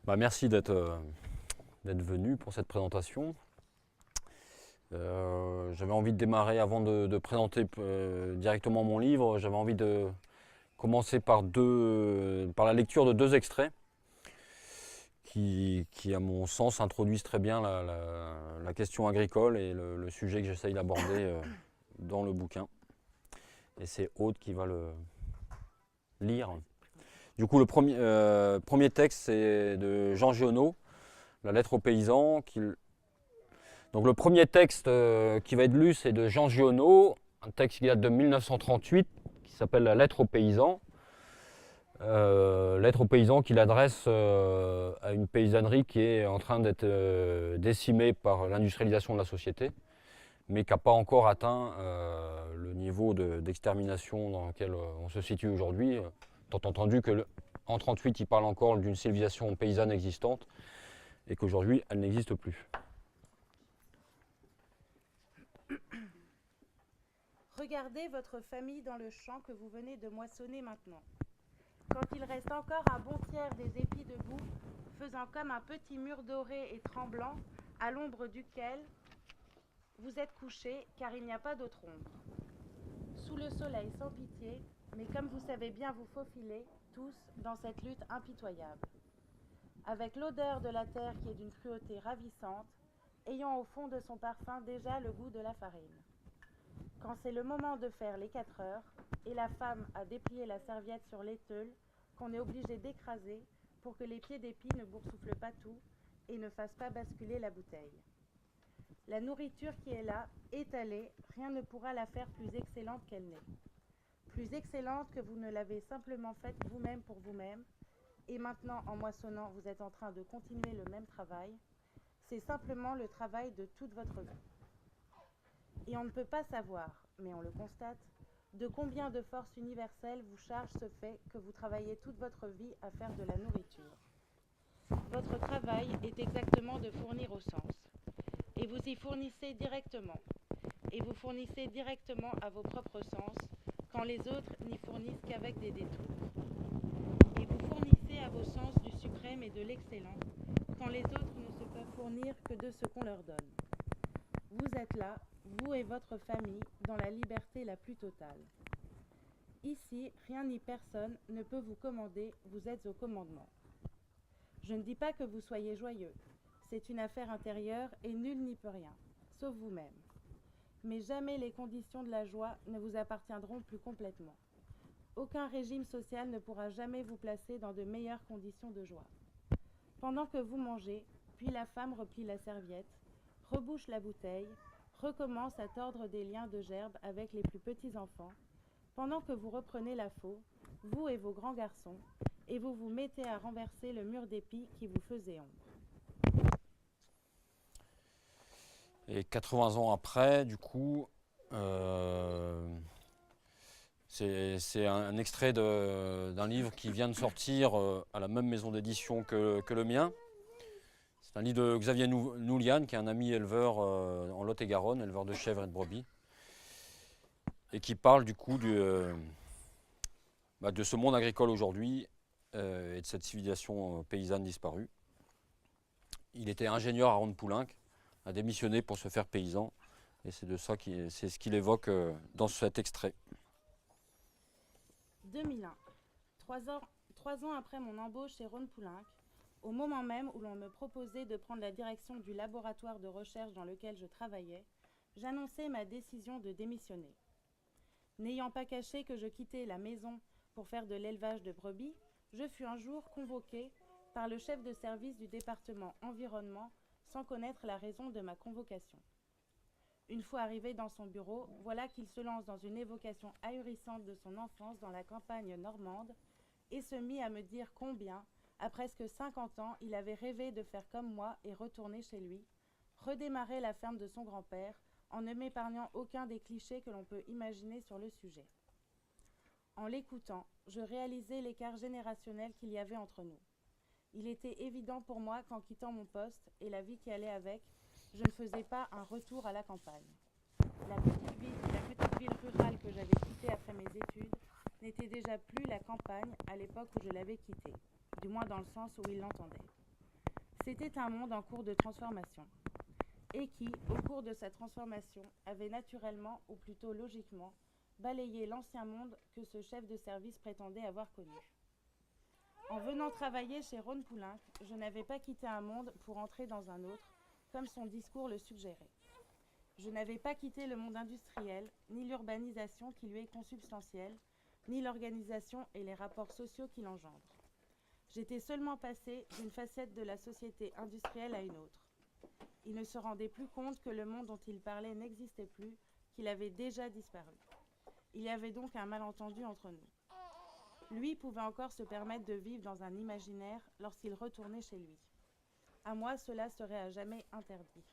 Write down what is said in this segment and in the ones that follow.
Merci d'être venu pour cette présentation. J'avais envie de démarrer avant de présenter directement mon livre. J'avais envie de commencer par la lecture de deux extraits qui à mon sens, introduisent très bien la question agricole et le sujet que j'essaye d'aborder dans le bouquin. Et c'est Aude qui va le lire. Du coup, le premier texte, c'est de Jean Giono, La lettre aux paysans. Donc le premier texte qui va être lu, c'est de Jean Giono, un texte qui date de 1938, qui s'appelle La lettre aux paysans. Lettre aux paysans qu'il adresse à une paysannerie qui est en train d'être décimée par l'industrialisation de la société, mais qui n'a pas encore atteint le niveau d'extermination dans lequel on se situe aujourd'hui. Tant entendu qu'en 1938, il parle encore d'une civilisation paysanne existante et qu'aujourd'hui, elle n'existe plus. Regardez votre famille dans le champ que vous venez de moissonner maintenant. Quand il reste encore un bon tiers des épis debout, faisant comme un petit mur doré et tremblant, à l'ombre duquel vous êtes couchés, car il n'y a pas d'autre ombre. Sous le soleil sans pitié, mais comme vous savez bien vous faufiler, tous, dans cette lutte impitoyable. Avec l'odeur de la terre qui est d'une cruauté ravissante, ayant au fond de son parfum déjà le goût de la farine. Quand c'est le moment de faire les 4 heures, et la femme a déplié la serviette sur l'éteule qu'on est obligé d'écraser pour que les pieds d'épis ne boursouflent pas tout et ne fassent pas basculer la bouteille. La nourriture qui est là, étalée, rien ne pourra la faire plus excellente qu'elle n'est. Plus excellente que vous ne l'avez simplement faite vous-même pour vous-même, et maintenant en moissonnant vous êtes en train de continuer le même travail, c'est simplement le travail de toute votre vie. Et on ne peut pas savoir, mais on le constate, de combien de forces universelles vous charge ce fait que vous travaillez toute votre vie à faire de la nourriture. Votre travail est exactement de fournir au sens, et vous y fournissez directement, et vous fournissez directement à vos propres sens, quand les autres n'y fournissent qu'avec des détours. Et vous fournissez à vos sens du suprême et de l'excellent, quand les autres ne se peuvent fournir que de ce qu'on leur donne. Vous êtes là, vous et votre famille, dans la liberté la plus totale. Ici, rien ni personne ne peut vous commander, vous êtes au commandement. Je ne dis pas que vous soyez joyeux, c'est une affaire intérieure et nul n'y peut rien, sauf vous-même. Mais jamais les conditions de la joie ne vous appartiendront plus complètement. Aucun régime social ne pourra jamais vous placer dans de meilleures conditions de joie. Pendant que vous mangez, puis la femme replie la serviette, rebouche la bouteille, recommence à tordre des liens de gerbe avec les plus petits enfants, pendant que vous reprenez la faux, vous et vos grands garçons, et vous vous mettez à renverser le mur d'épis qui vous faisait ombre. Et 80 ans après, du coup, c'est un extrait d'un livre qui vient de sortir à la même maison d'édition que le mien. C'est un livre de Xavier Noulian, qui est un ami éleveur en Lot-et-Garonne, éleveur de chèvres et de brebis, et qui parle du coup de ce monde agricole aujourd'hui et de cette civilisation paysanne disparue. Il était ingénieur à Ronde-Poulenc, a démissionné pour se faire paysan, et c'est ce qu'il évoque dans cet extrait. 2001. 3 ans après mon embauche chez Ronde-Poulenc, au moment même où l'on me proposait de prendre la direction du laboratoire de recherche dans lequel je travaillais, j'annonçais ma décision de démissionner. N'ayant pas caché que je quittais la maison pour faire de l'élevage de brebis, je fus un jour convoquée par le chef de service du département environnement sans connaître la raison de ma convocation. Une fois arrivé dans son bureau, voilà qu'il se lance dans une évocation ahurissante de son enfance dans la campagne normande et se mit à me dire combien, à presque 50 ans, il avait rêvé de faire comme moi et retourner chez lui, redémarrer la ferme de son grand-père en ne m'épargnant aucun des clichés que l'on peut imaginer sur le sujet. En l'écoutant, je réalisais l'écart générationnel qu'il y avait entre nous. Il était évident pour moi qu'en quittant mon poste et la vie qui allait avec, je ne faisais pas un retour à la campagne. La petite ville rurale que j'avais quittée après mes études n'était déjà plus la campagne à l'époque où je l'avais quittée, du moins dans le sens où il l'entendait. C'était un monde en cours de transformation, et qui, au cours de sa transformation, avait naturellement, ou plutôt logiquement, balayé l'ancien monde que ce chef de service prétendait avoir connu. En venant travailler chez Rhône Poulenc, je n'avais pas quitté un monde pour entrer dans un autre, comme son discours le suggérait. Je n'avais pas quitté le monde industriel, ni l'urbanisation qui lui est consubstantielle, ni l'organisation et les rapports sociaux qui l'engendrent. J'étais seulement passé d'une facette de la société industrielle à une autre. Il ne se rendait plus compte que le monde dont il parlait n'existait plus, qu'il avait déjà disparu. Il y avait donc un malentendu entre nous. Lui pouvait encore se permettre de vivre dans un imaginaire lorsqu'il retournait chez lui. À moi, cela serait à jamais interdit.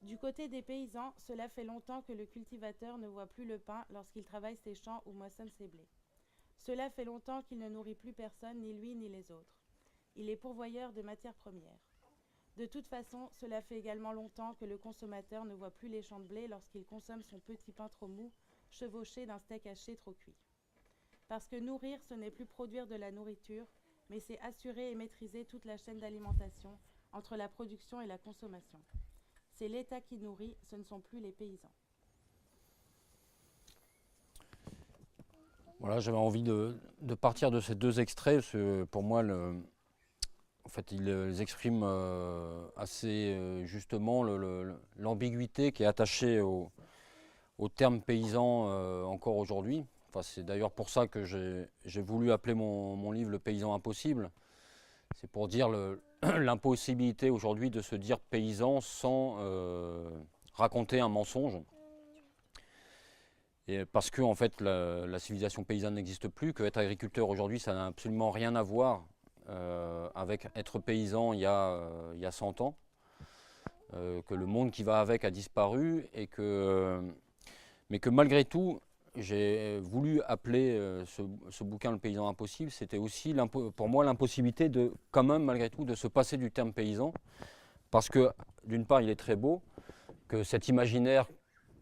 Du côté des paysans, cela fait longtemps que le cultivateur ne voit plus le pain lorsqu'il travaille ses champs ou moissonne ses blés. Cela fait longtemps qu'il ne nourrit plus personne, ni lui ni les autres. Il est pourvoyeur de matières premières. De toute façon, cela fait également longtemps que le consommateur ne voit plus les champs de blé lorsqu'il consomme son petit pain trop mou, chevauché d'un steak haché trop cuit. Parce que nourrir, ce n'est plus produire de la nourriture, mais c'est assurer et maîtriser toute la chaîne d'alimentation entre la production et la consommation. C'est l'État qui nourrit, ce ne sont plus les paysans. Voilà, j'avais envie de partir de ces deux extraits, parce que pour moi, en fait, ils expriment assez justement l'ambiguïté qui est attachée au terme paysan encore aujourd'hui. Enfin, c'est d'ailleurs pour ça que j'ai voulu appeler mon livre « Le paysan impossible ». C'est pour dire l'impossibilité aujourd'hui de se dire paysan sans raconter un mensonge. Et parce que en fait, la civilisation paysanne n'existe plus, que être agriculteur aujourd'hui, ça n'a absolument rien à voir avec être paysan il y a 100 ans, que le monde qui va avec a disparu, mais que malgré tout, j'ai voulu appeler ce bouquin « Le paysan impossible ». C'était aussi pour moi l'impossibilité de, quand même malgré tout, de se passer du terme paysan, parce que d'une part il est très beau, que cet imaginaire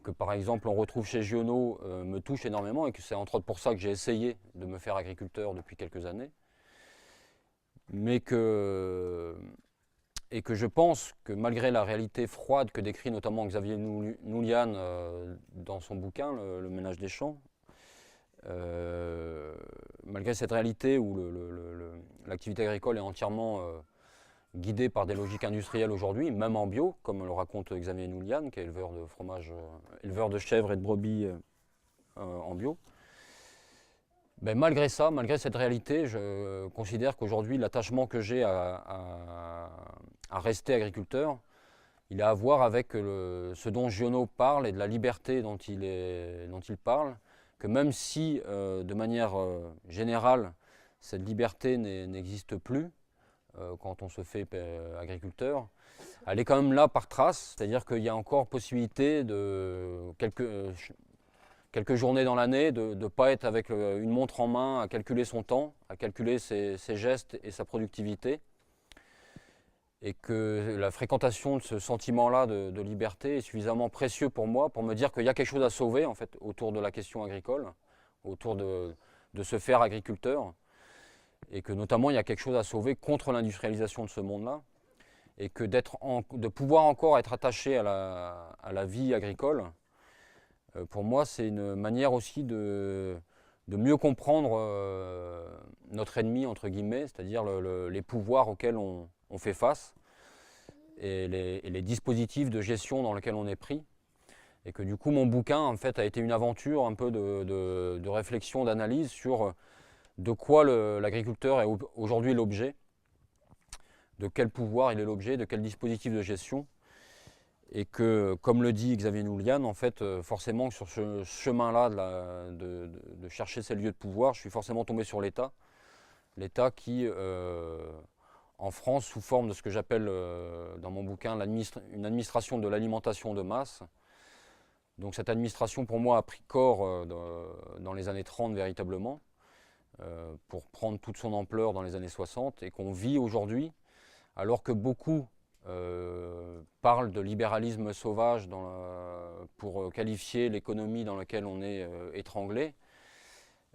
que par exemple on retrouve chez Giono me touche énormément, et que c'est entre autres pour ça que j'ai essayé de me faire agriculteur depuis quelques années, et que je pense que malgré la réalité froide que décrit notamment Xavier Noulian dans son bouquin Le ménage des champs, malgré cette réalité où l'activité agricole est entièrement guidée par des logiques industrielles aujourd'hui, même en bio, comme le raconte Xavier Noulian, qui est éleveur de fromage, éleveur de chèvres et de brebis en bio. Ben malgré ça, malgré cette réalité, je considère qu'aujourd'hui l'attachement que j'ai à rester agriculteur, il a à voir avec ce dont Giono parle et de la liberté dont il parle, que même si de manière générale cette liberté n'existe plus quand on se fait agriculteur, elle est quand même là par trace, c'est-à-dire qu'il y a encore possibilité de quelques journées dans l'année de ne pas être avec une montre en main à calculer son temps, à calculer ses gestes et sa productivité, et que la fréquentation de ce sentiment-là de liberté est suffisamment précieux pour moi pour me dire qu'il y a quelque chose à sauver en fait autour de la question agricole, autour de se faire agriculteur, et que notamment il y a quelque chose à sauver contre l'industrialisation de ce monde-là, et que de pouvoir encore être attaché à la vie agricole, pour moi c'est une manière aussi de mieux comprendre notre ennemi entre guillemets, c'est-à-dire les pouvoirs auxquels on fait face, et les dispositifs de gestion dans lesquels on est pris, et que du coup mon bouquin en fait a été une aventure un peu de réflexion, d'analyse sur de quoi l'agriculteur est aujourd'hui l'objet, de quel pouvoir il est l'objet, de quel dispositif de gestion, et que, comme le dit Xavier Noulian, en fait, forcément sur ce chemin-là de chercher ces lieux de pouvoir, je suis forcément tombé sur l'État. L'État qui, en France, sous forme de ce que j'appelle dans mon bouquin une administration de l'alimentation de masse. Donc cette administration, pour moi, a pris corps dans les années 30 véritablement, pour prendre toute son ampleur dans les années 60, et qu'on vit aujourd'hui, alors que beaucoup parlent de libéralisme sauvage pour qualifier l'économie dans laquelle on est étranglé.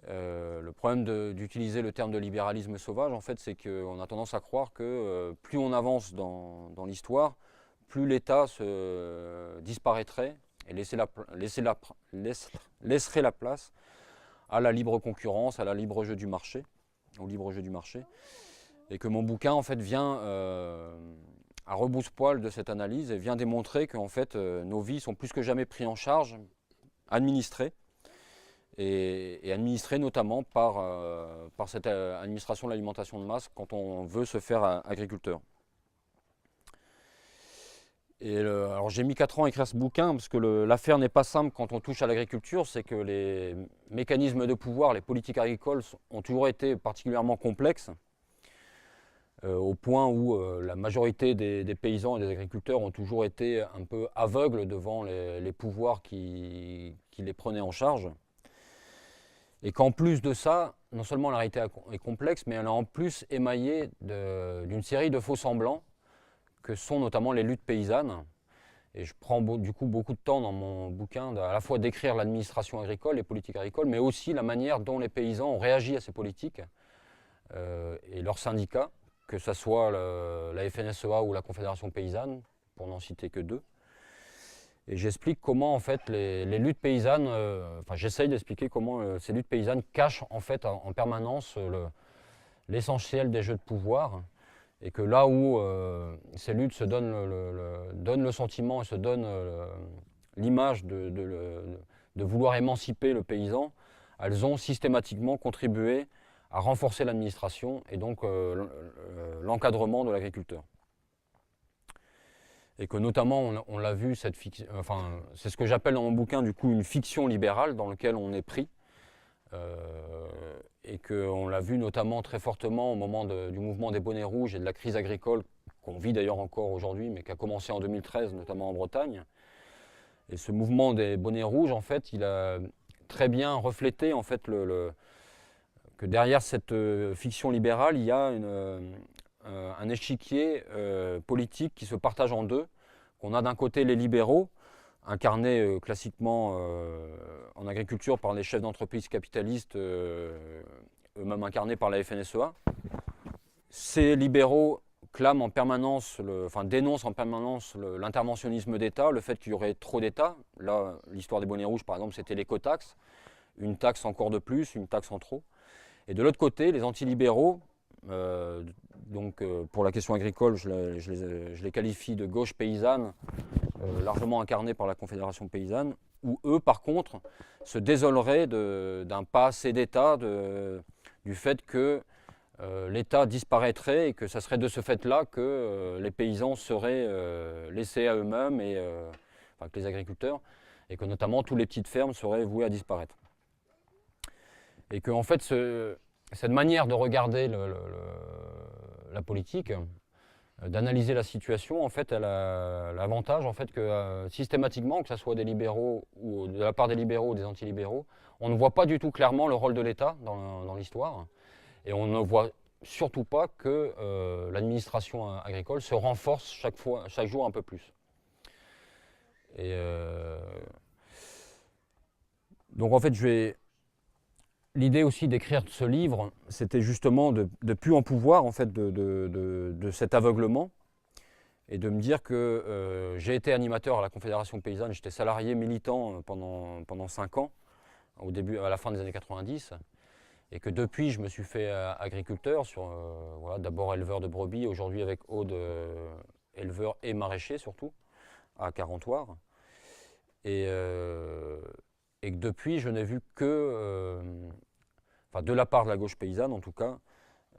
Le problème d'utiliser le terme de libéralisme sauvage, en fait, c'est qu'on a tendance à croire que plus on avance dans l'histoire, plus l'État disparaîtrait et laisserait la place à la libre concurrence, à la libre jeu du marché, au libre jeu du marché. Et que mon bouquin, en fait, vient à rebrousse-poil de cette analyse et vient démontrer qu'en fait, nos vies sont plus que jamais prises en charge, administrées, et administrées notamment par cette administration de l'alimentation de masse quand on veut se faire agriculteur. Et alors j'ai mis 4 ans à écrire ce bouquin parce que l'affaire n'est pas simple quand on touche à l'agriculture, c'est que les mécanismes de pouvoir, les politiques agricoles ont toujours été particulièrement complexes, au point où la majorité des paysans et des agriculteurs ont toujours été un peu aveugles devant les pouvoirs qui les prenaient en charge. Et qu'en plus de ça, non seulement la réalité est complexe, mais elle est en plus émaillée d'une série de faux-semblants que sont notamment les luttes paysannes. Et je prends du coup beaucoup de temps dans mon bouquin à la fois d'écrire l'administration agricole, les politiques agricoles, mais aussi la manière dont les paysans ont réagi à ces politiques et leurs syndicats, que ce soit la FNSEA ou la Confédération paysanne, pour n'en citer que 2. Et j'explique comment en fait les luttes paysannes, j'essaye d'expliquer comment ces luttes paysannes cachent en fait en permanence l'essentiel des jeux de pouvoir, et que là où ces luttes se donnent le sentiment et se donnent l'image de vouloir émanciper le paysan, elles ont systématiquement contribué à renforcer l'administration et donc l'encadrement de l'agriculteur. Et que notamment on l'a vu, c'est ce que j'appelle dans mon bouquin du coup une fiction libérale dans laquelle on est pris, et qu'on l'a vu notamment très fortement au moment du mouvement des bonnets rouges et de la crise agricole qu'on vit d'ailleurs encore aujourd'hui, mais qui a commencé en 2013 notamment en Bretagne. Et ce mouvement des bonnets rouges, en fait, il a très bien reflété en fait que derrière cette fiction libérale, il y a un échiquier politique qui se partage en deux. On a d'un côté les libéraux, incarnés classiquement en agriculture par les chefs d'entreprise capitalistes, eux-mêmes incarnés par la FNSEA. Ces libéraux clament en permanence, dénoncent en permanence l'interventionnisme d'État, le fait qu'il y aurait trop d'État. Là, l'histoire des bonnets rouges, par exemple, c'était l'écotaxe, une taxe encore de plus, une taxe en trop. Et de l'autre côté, les antilibéraux, pour la question agricole, je les qualifie de gauche paysanne, largement incarnés par la Confédération paysanne, où eux, par contre, se désoleraient d'un pas assez d'État, du fait que l'État disparaîtrait et que ça serait de ce fait-là que les paysans seraient laissés à eux-mêmes, que les agriculteurs, et que notamment toutes les petites fermes seraient vouées à disparaître. Et que en fait, cette manière de regarder la politique, d'analyser la situation, en fait, elle a l'avantage en fait, que systématiquement, que ce soit des libéraux ou de la part des libéraux ou des antilibéraux, on ne voit pas du tout clairement le rôle de l'État dans l'histoire. Et on ne voit surtout pas que l'administration agricole se renforce chaque jour un peu plus. Et donc en fait, l'idée aussi d'écrire ce livre, c'était justement de plus en pouvoir en fait, de cet aveuglement et de me dire que j'ai été animateur à la Confédération paysanne, j'étais salarié militant pendant 5 ans, à la fin des années 90, et que depuis je me suis fait agriculteur, d'abord éleveur de brebis, aujourd'hui avec Aude, éleveur et maraîcher surtout, à Carentoire. Et que depuis, je n'ai vu que, de la part de la gauche paysanne en tout cas,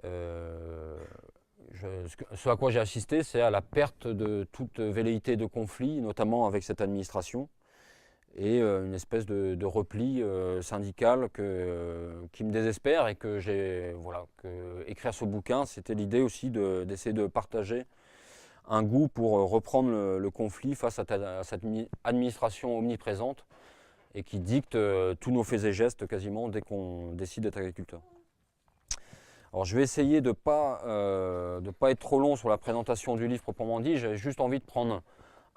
ce à quoi j'ai assisté, c'est à la perte de toute velléité de conflit, notamment avec cette administration, et une espèce de repli syndical qui me désespère, et que écrire ce bouquin, c'était l'idée aussi d'essayer de partager un goût pour reprendre le conflit face à cette administration omniprésente et qui dicte tous nos faits et gestes quasiment dès qu'on décide d'être agriculteur. Alors je vais essayer de ne pas être trop long sur la présentation du livre proprement dit. J'ai juste envie de prendre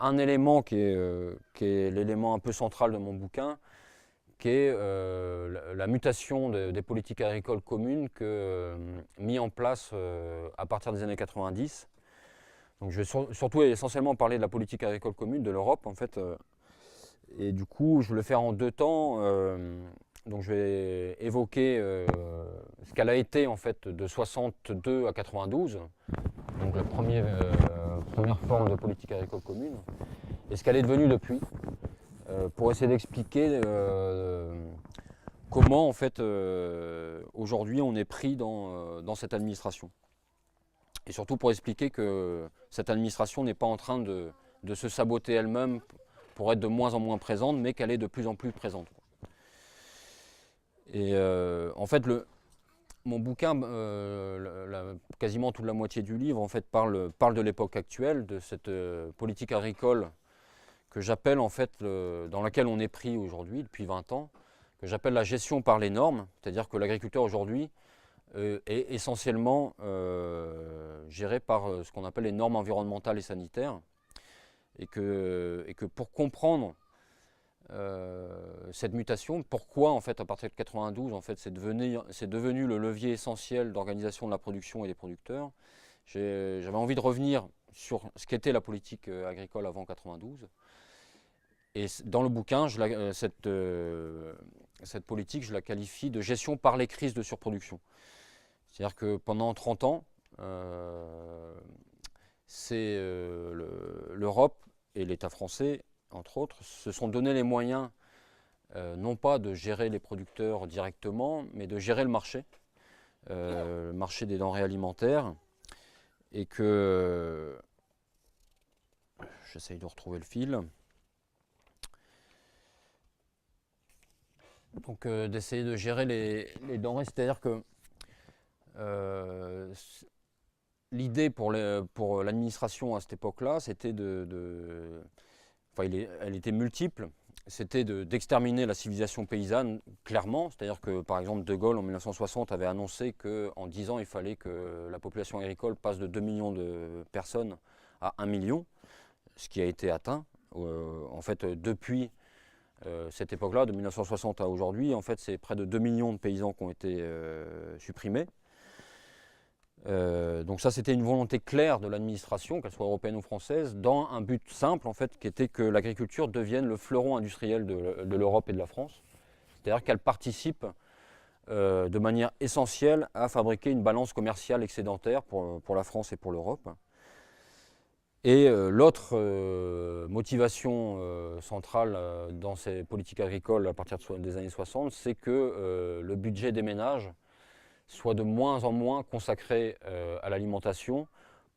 un élément qui est l'élément un peu central de mon bouquin, qui est la mutation des politiques agricoles communes mis en place à partir des années 90. Donc je vais surtout et essentiellement parler de la politique agricole commune de l'Europe en fait. Et du coup, je vais le faire en 2 temps. Donc je vais évoquer ce qu'elle a été en fait de 62 à 92, donc la première forme de politique agricole commune, et ce qu'elle est devenue depuis, pour essayer d'expliquer comment en fait aujourd'hui on est pris dans cette administration. Et surtout pour expliquer que cette administration n'est pas en train de se saboter elle-même pour être de moins en moins présente, mais qu'elle est de plus en plus présente. Et en fait, mon bouquin, quasiment toute la moitié du livre, en fait, parle de l'époque actuelle, de cette politique agricole que j'appelle, en fait, dans laquelle on est pris aujourd'hui, depuis 20 ans, que j'appelle la gestion par les normes, c'est-à-dire que l'agriculteur aujourd'hui est essentiellement géré par ce qu'on appelle les normes environnementales et sanitaires, et que pour comprendre cette mutation, pourquoi en fait à partir de 92 en fait c'est devenu le levier essentiel d'organisation de la production et des producteurs, j'avais envie de revenir sur ce qu'était la politique agricole avant 92. Et dans le bouquin, cette politique, je la qualifie de gestion par les crises de surproduction. C'est-à-dire que pendant 30 ans, l'Europe et l'État français, entre autres, se sont donné les moyens, non pas de gérer les producteurs directement, mais de gérer le marché des denrées alimentaires. Et que... J'essaye de retrouver le fil. Donc d'essayer de gérer les denrées, c'est-à-dire que l'idée pour l'administration à cette époque-là, c'était elle était multiple. C'était d'exterminer la civilisation paysanne, clairement. C'est-à-dire que, par exemple, De Gaulle, en 1960, avait annoncé qu'en 10 ans, il fallait que la population agricole passe de 2 millions de personnes à 1 million, ce qui a été atteint. En fait, depuis cette époque-là, de 1960 à aujourd'hui, en fait, c'est près de 2 millions de paysans qui ont été supprimés. Donc ça, c'était une volonté claire de l'administration, qu'elle soit européenne ou française, dans un but simple, en fait, qui était que l'agriculture devienne le fleuron industriel de l'Europe et de la France. C'est-à-dire qu'elle participe de manière essentielle à fabriquer une balance commerciale excédentaire pour la France et pour l'Europe. Et l'autre motivation centrale dans ces politiques agricoles à partir des années 60, c'est que le budget des ménages soit de moins en moins consacré à l'alimentation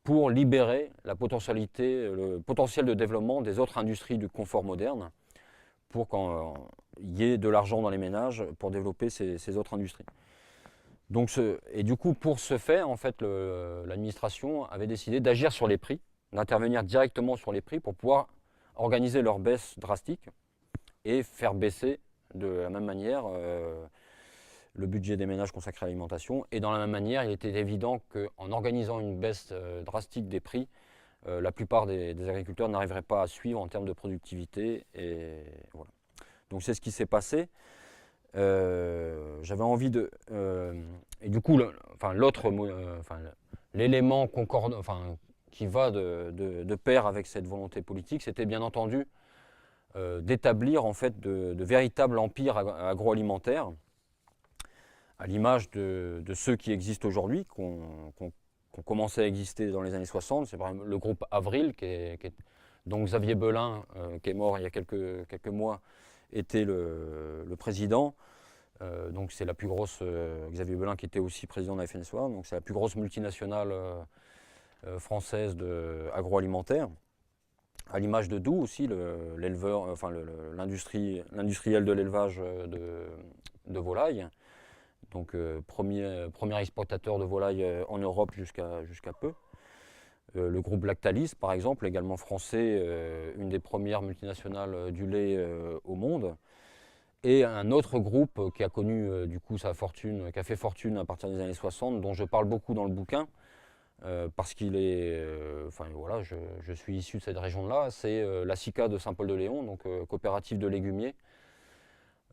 pour libérer le potentiel de développement des autres industries du confort moderne, pour qu'il y ait de l'argent dans les ménages pour développer ces autres industries. Donc, et du coup, pour ce faire, en fait, l'administration avait décidé d'agir sur les prix, d'intervenir directement sur les prix pour pouvoir organiser leur baisse drastique et faire baisser de la même manière le budget des ménages consacré à l'alimentation. Et dans la même manière, il était évident qu'en organisant une baisse drastique des prix, la plupart des agriculteurs n'arriveraient pas à suivre en termes de productivité. Et voilà. Donc c'est ce qui s'est passé. J'avais envie de... et du coup, l'élément qui va de pair avec cette volonté politique, c'était bien entendu d'établir en fait de véritables empires agroalimentaires, à l'image de ceux qui existent aujourd'hui, qui ont commencé à exister dans les années 60. C'est par exemple le groupe Avril, dont Xavier Belin, qui est mort il y a quelques mois, était le président. Donc c'est la plus grosse, Xavier Belin qui était aussi président de la FNSEA, donc c'est la plus grosse multinationale française agroalimentaire. À l'image de Doux aussi, l'industriel de l'élevage de volailles. Donc premier exportateur de volailles en Europe jusqu'à peu. Le groupe Lactalis, par exemple, également français, une des premières multinationales du lait au monde. Et un autre groupe qui a connu du coup sa fortune, qui a fait fortune à partir des années 60, dont je parle beaucoup dans le bouquin, parce qu'il est, voilà, je suis issu de cette région-là, c'est la SICA de Saint-Paul-de-Léon, donc coopérative de légumiers,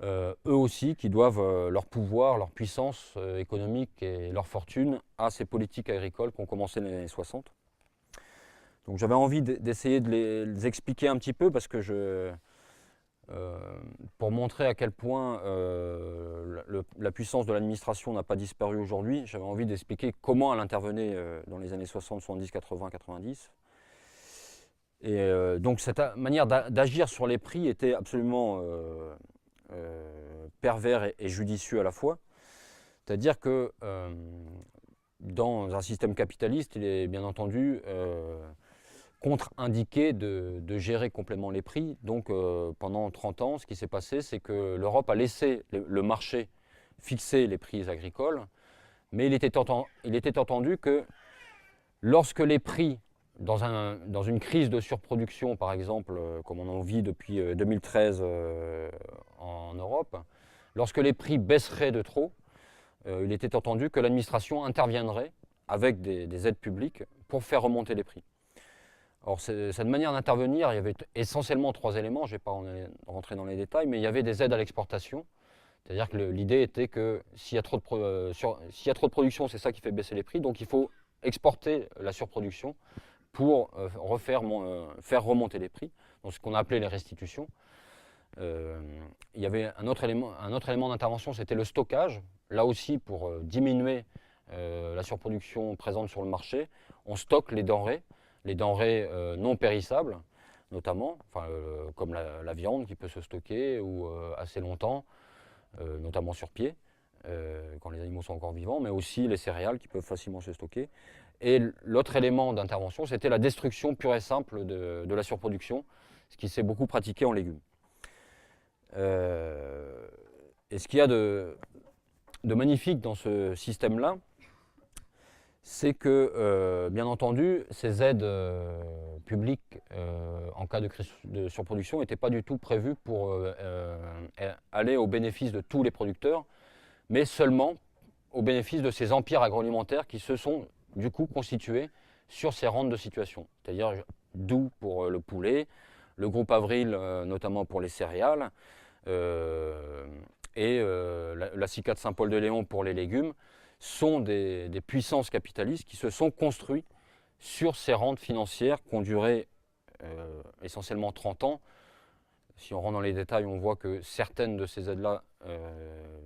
eux aussi qui doivent leur pouvoir, leur puissance économique et leur fortune à ces politiques agricoles qui ont commencé dans les années 60. Donc j'avais envie d'essayer de les expliquer un petit peu parce que pour montrer à quel point la puissance de l'administration n'a pas disparu aujourd'hui, j'avais envie d'expliquer comment elle intervenait dans les années 60, 70, 80, 90. Et donc cette manière d'agir sur les prix était absolument pervers et judicieux à la fois. C'est-à-dire que dans un système capitaliste, il est bien entendu contre-indiqué de gérer complètement les prix. Donc pendant 30 ans, ce qui s'est passé, c'est que l'Europe a laissé le marché fixer les prix agricoles, mais il était entendu que lorsque les prix, dans une crise de surproduction, par exemple, comme on en vit depuis 2013 en Europe, lorsque les prix baisseraient de trop, il était entendu que l'administration interviendrait avec des aides publiques pour faire remonter les prix. Alors cette manière d'intervenir, il y avait essentiellement 3 éléments, je ne vais pas rentrer dans les détails, mais il y avait des aides à l'exportation, c'est-à-dire que l'idée était que s'il y a trop de production, c'est ça qui fait baisser les prix, donc il faut exporter la surproduction pour faire remonter les prix, donc ce qu'on a appelé les restitutions. Il y avait un autre élément d'intervention, c'était le stockage. Là aussi, pour diminuer la surproduction présente sur le marché, on stocke les denrées non périssables, notamment, comme la viande qui peut se stocker ou assez longtemps, notamment sur pied, quand les animaux sont encore vivants, mais aussi les céréales qui peuvent facilement se stocker. Et l'autre élément d'intervention, c'était la destruction pure et simple de la surproduction, ce qui s'est beaucoup pratiqué en légumes. Et ce qu'il y a de magnifique dans ce système-là, c'est que, bien entendu, ces aides publiques en cas de crise de surproduction n'étaient pas du tout prévues pour aller au bénéfice de tous les producteurs, mais seulement au bénéfice de ces empires agroalimentaires qui se sont du coup constitués sur ces rentes de situation. C'est-à-dire Doux pour le poulet, le groupe Avril notamment pour les céréales, et la CICA de Saint-Paul-de-Léon pour les légumes, sont des puissances capitalistes qui se sont construites sur ces rentes financières qui ont duré essentiellement 30 ans. Si on rentre dans les détails, on voit que certaines de ces aides-là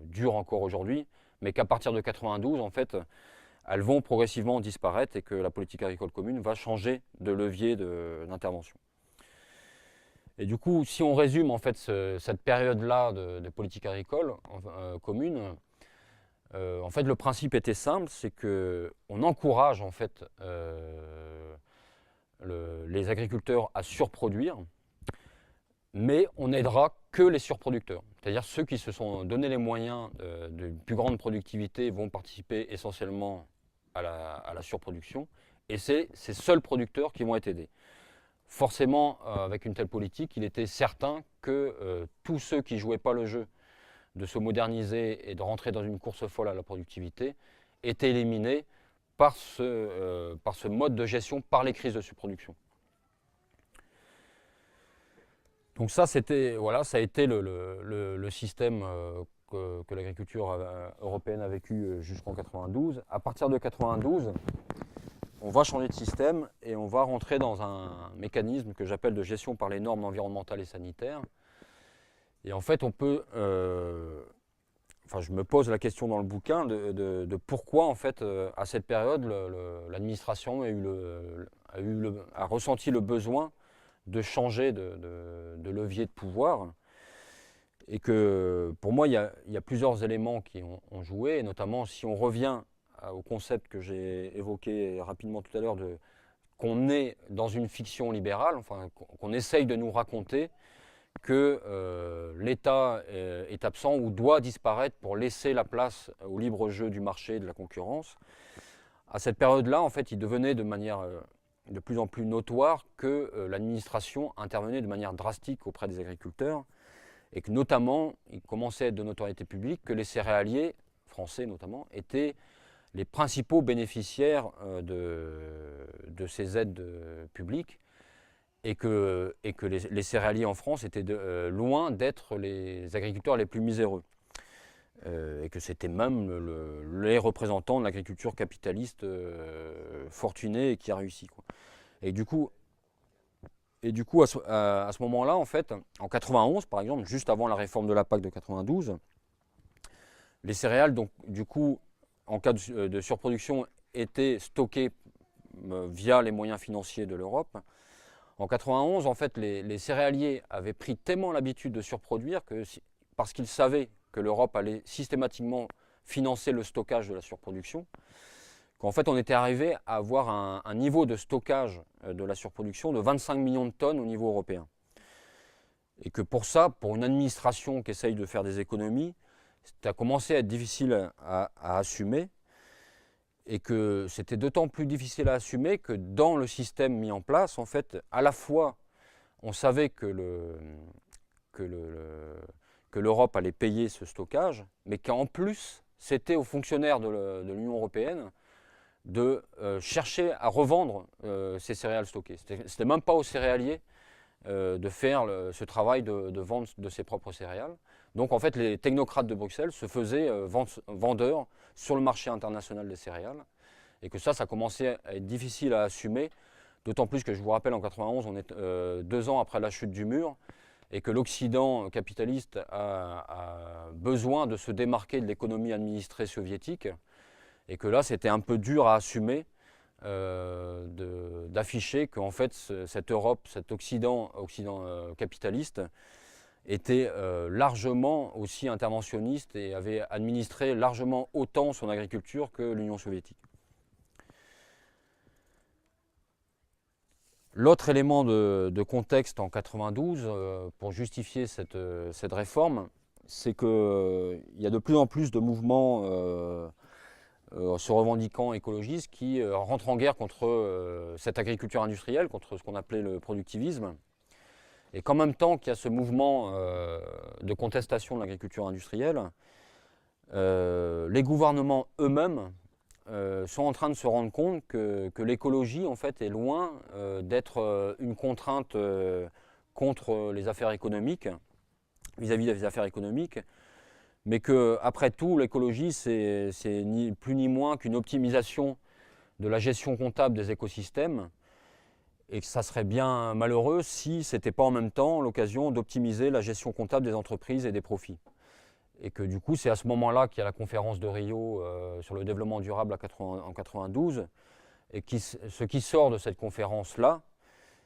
durent encore aujourd'hui, mais qu'à partir de 92, en fait, elles vont progressivement disparaître et que la politique agricole commune va changer de levier d'intervention. Et du coup, si on résume en fait cette période-là de politique agricole commune, en fait, le principe était simple, c'est qu'on encourage en fait les agriculteurs à surproduire, mais on n'aidera que les surproducteurs. C'est-à-dire ceux qui se sont donné les moyens d'une plus grande productivité vont participer essentiellement à la surproduction, et c'est ces seuls producteurs qui vont être aidés. Forcément, avec une telle politique, il était certain que tous ceux qui ne jouaient pas le jeu de se moderniser et de rentrer dans une course folle à la productivité étaient éliminés par ce mode de gestion, par les crises de surproduction. Donc ça, ça a été le système que l'agriculture européenne a vécu jusqu'en 92. À partir de 92, on va changer de système et on va rentrer dans un mécanisme que j'appelle de gestion par les normes environnementales et sanitaires. Et en fait, on peut, je me pose la question dans le bouquin de pourquoi, en fait, à cette période, l'administration a ressenti le besoin de changer de levier de pouvoir. Et que, pour moi, il y a plusieurs éléments qui ont joué, et notamment si on revient au concept que j'ai évoqué rapidement tout à l'heure, qu'on est dans une fiction libérale, enfin, qu'on essaye de nous raconter que l'État est absent ou doit disparaître pour laisser la place au libre jeu du marché et de la concurrence. À cette période-là, en fait, il devenait de manière de plus en plus notoire que l'administration intervenait de manière drastique auprès des agriculteurs et que notamment, il commençait à être de notoriété publique que les céréaliers, français notamment, étaient les principaux bénéficiaires de ces aides publiques et que les céréaliers en France étaient loin d'être les agriculteurs les plus miséreux. Et que c'était même les représentants de l'agriculture capitaliste fortunée et qui a réussi, quoi. Et du coup, à ce moment-là, en fait, en 91 par exemple, juste avant la réforme de la PAC de 92, les céréales, donc, du coup, en cas de surproduction, étaient stockées via les moyens financiers de l'Europe. En 91, en fait, les céréaliers avaient pris tellement l'habitude de surproduire que, parce qu'ils savaient que l'Europe allait systématiquement financer le stockage de la surproduction, qu'en fait on était arrivé à avoir un niveau de stockage de la surproduction de 25 millions de tonnes au niveau européen. Et que pour ça, pour une administration qui essaye de faire des économies, ça a commencé à être difficile à assumer, et que c'était d'autant plus difficile à assumer que dans le système mis en place, en fait, à la fois, on savait que l'Europe allait payer ce stockage, mais qu'en plus, c'était aux fonctionnaires de l'Union européenne de chercher à revendre ces céréales stockées. C'était même pas aux céréaliers de faire ce travail de vente de ses propres céréales. Donc en fait, les technocrates de Bruxelles se faisaient vendeurs sur le marché international des céréales, et que ça commençait à être difficile à assumer, d'autant plus que je vous rappelle, en 91, on est 2 ans après la chute du mur, et que l'Occident capitaliste a besoin de se démarquer de l'économie administrée soviétique, et que là c'était un peu dur à assumer d'afficher qu'en fait cette Europe, cet Occident capitaliste était largement aussi interventionniste et avait administré largement autant son agriculture que l'Union soviétique. L'autre élément de contexte en 92 pour justifier cette réforme, c'est qu'il y a de plus en plus de mouvements se revendiquant écologistes qui rentrent en guerre contre cette agriculture industrielle, contre ce qu'on appelait le productivisme. Et qu'en même temps qu'il y a ce mouvement de contestation de l'agriculture industrielle, les gouvernements eux-mêmes sont en train de se rendre compte que l'écologie en fait est loin d'être une contrainte contre les affaires économiques, vis-à-vis des affaires économiques, mais qu'après tout l'écologie c'est ni plus ni moins qu'une optimisation de la gestion comptable des écosystèmes, et que ça serait bien malheureux si ce n'était pas en même temps l'occasion d'optimiser la gestion comptable des entreprises et des profits. Et que du coup, c'est à ce moment-là qu'il y a la conférence de Rio sur le développement durable en 92. Et ce qui sort de cette conférence-là,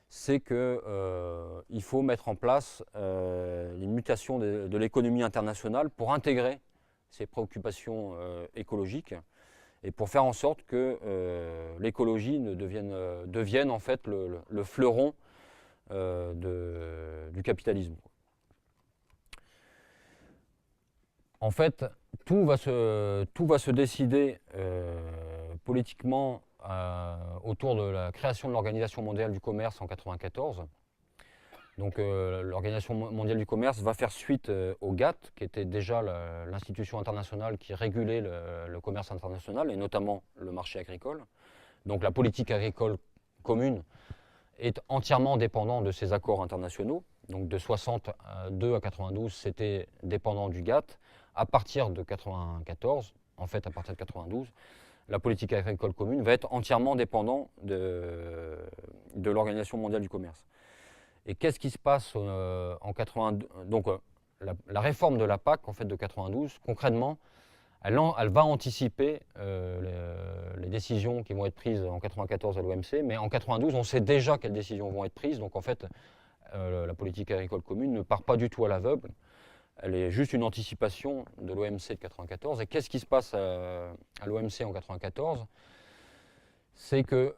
c'est qu'il faut mettre en place une mutation de l'économie internationale pour intégrer ces préoccupations écologiques et pour faire en sorte que l'écologie devienne en fait le fleuron du capitalisme. En fait, tout va se décider politiquement autour de la création de l'Organisation mondiale du commerce en 1994. Donc l'Organisation mondiale du commerce va faire suite au GATT, qui était déjà l'institution internationale qui régulait le commerce international, et notamment le marché agricole. Donc la politique agricole commune est entièrement dépendante de ces accords internationaux. Donc de 62 à 92, c'était dépendant du GATT. À partir de 94, en fait à partir de 92, la politique agricole commune va être entièrement dépendante de l'Organisation mondiale du commerce. Et qu'est-ce qui se passe en 92 ? Donc la réforme de la PAC en fait, de 92, concrètement, elle va anticiper les décisions qui vont être prises en 94 à l'OMC, mais en 92, on sait déjà quelles décisions vont être prises. Donc en fait, la politique agricole commune ne part pas du tout à l'aveugle. Elle est juste une anticipation de l'OMC de 94. Et qu'est-ce qui se passe à l'OMC en 94 ? C'est que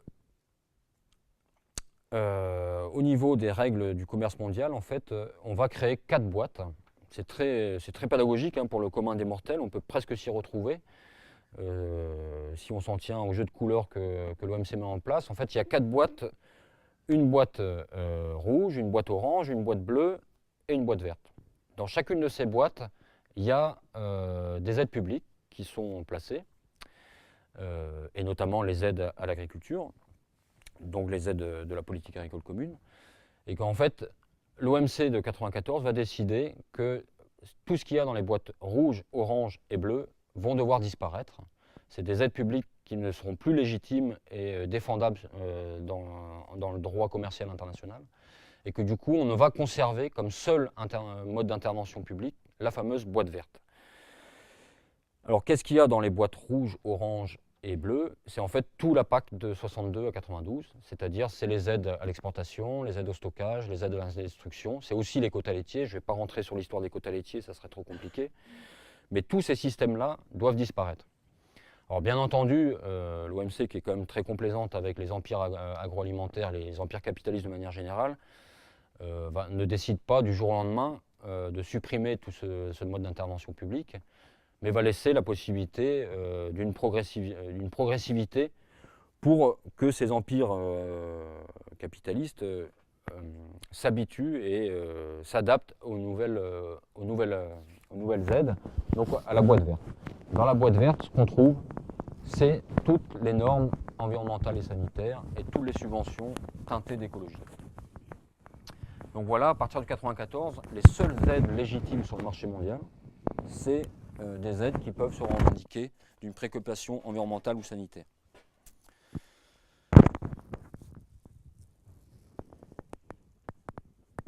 au niveau des règles du commerce mondial, en fait, on va créer 4 boîtes. C'est très pédagogique hein, pour le commun des mortels, on peut presque s'y retrouver. Si on s'en tient au jeu de couleurs que l'OMC met en place, en fait, il y a 4 boîtes. Une boîte rouge, une boîte orange, une boîte bleue et une boîte verte. Dans chacune de ces boîtes, il y a des aides publiques qui sont placées, et notamment les aides à l'agriculture, donc les aides de la politique agricole commune. Et qu'en fait, l'OMC de 1994 va décider que tout ce qu'il y a dans les boîtes rouges, oranges et bleues vont devoir disparaître. C'est des aides publiques qui ne seront plus légitimes et défendables dans le droit commercial international. Et que du coup, on ne va conserver comme seul mode d'intervention publique la fameuse boîte verte. Alors, qu'est-ce qu'il y a dans les boîtes rouges, oranges et bleues? C'est en fait tout la PAC de 62 à 92, c'est-à-dire c'est les aides à l'exportation, les aides au stockage, les aides à la destruction, c'est aussi les quotas laitiers. Je ne vais pas rentrer sur l'histoire des quotas laitiers, ça serait trop compliqué. Mais tous ces systèmes-là doivent disparaître. Alors bien entendu, l'OMC, qui est quand même très complaisante avec les empires agroalimentaires, les empires capitalistes de manière générale, ne décide pas du jour au lendemain de supprimer tout ce mode d'intervention publique, mais va laisser la possibilité d'une progressivité pour que ces empires capitalistes s'habituent et s'adaptent aux nouvelles aides, donc à la boîte verte. Dans la boîte verte, ce qu'on trouve, c'est toutes les normes environnementales et sanitaires et toutes les subventions teintées d'écologie. Donc voilà, à partir de 1994, les seules aides légitimes sur le marché mondial, c'est des aides qui peuvent se revendiquer d'une préoccupation environnementale ou sanitaire.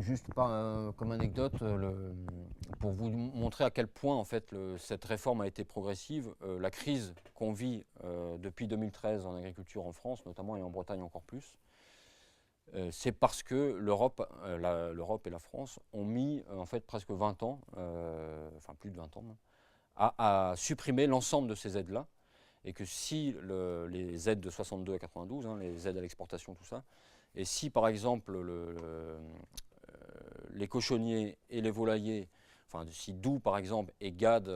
Juste comme anecdote, pour vous montrer à quel point en fait, cette réforme a été progressive, la crise qu'on vit depuis 2013 en agriculture en France, notamment et en Bretagne encore plus, c'est parce que l'Europe et la France ont mis en fait presque 20 ans, enfin plus de 20 ans, à supprimer l'ensemble de ces aides-là, et que si les aides de 62 à 92, les aides à l'exportation, tout ça, et si par exemple les cochonniers et les volaillers, enfin si Doux par exemple et Gade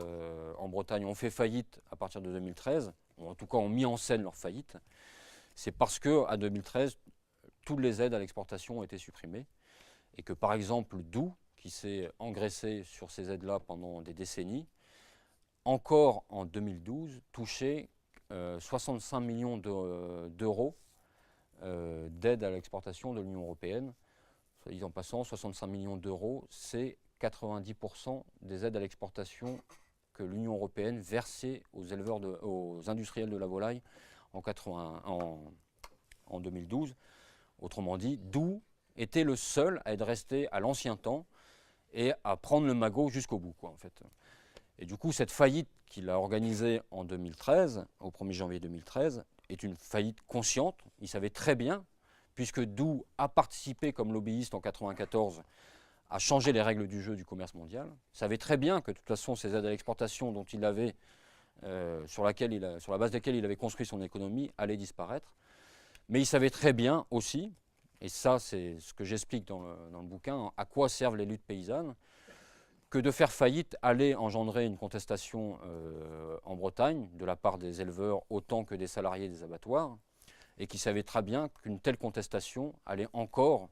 en Bretagne ont fait faillite à partir de 2013, ou en tout cas ont mis en scène leur faillite, c'est parce qu'à 2013, toutes les aides à l'exportation ont été supprimées, et que par exemple Doux, qui s'est engraissé sur ces aides-là pendant des décennies, encore en 2012, touchait 65 millions d'euros d'aide à l'exportation de l'Union européenne. Soit dit en passant, 65 millions d'euros, c'est 90% des aides à l'exportation que l'Union européenne versait aux industriels de la volaille en 2012. Autrement dit, Doux était le seul à être resté à l'ancien temps et à prendre le magot jusqu'au bout, quoi, en fait. Et du coup, cette faillite qu'il a organisée en 2013, au 1er janvier 2013, est une faillite consciente. Il savait très bien, puisque Doux a participé comme lobbyiste en 1994 à changer les règles du jeu du commerce mondial. Il savait très bien que de toute façon, ces aides à l'exportation dont il avait, sur la base desquelles il avait construit son économie, allaient disparaître. Mais il savait très bien aussi, et ça c'est ce que j'explique dans le bouquin, à quoi servent les luttes paysannes, que de faire faillite allait engendrer une contestation en Bretagne de la part des éleveurs autant que des salariés des abattoirs, et qui savait très bien qu'une telle contestation allait encore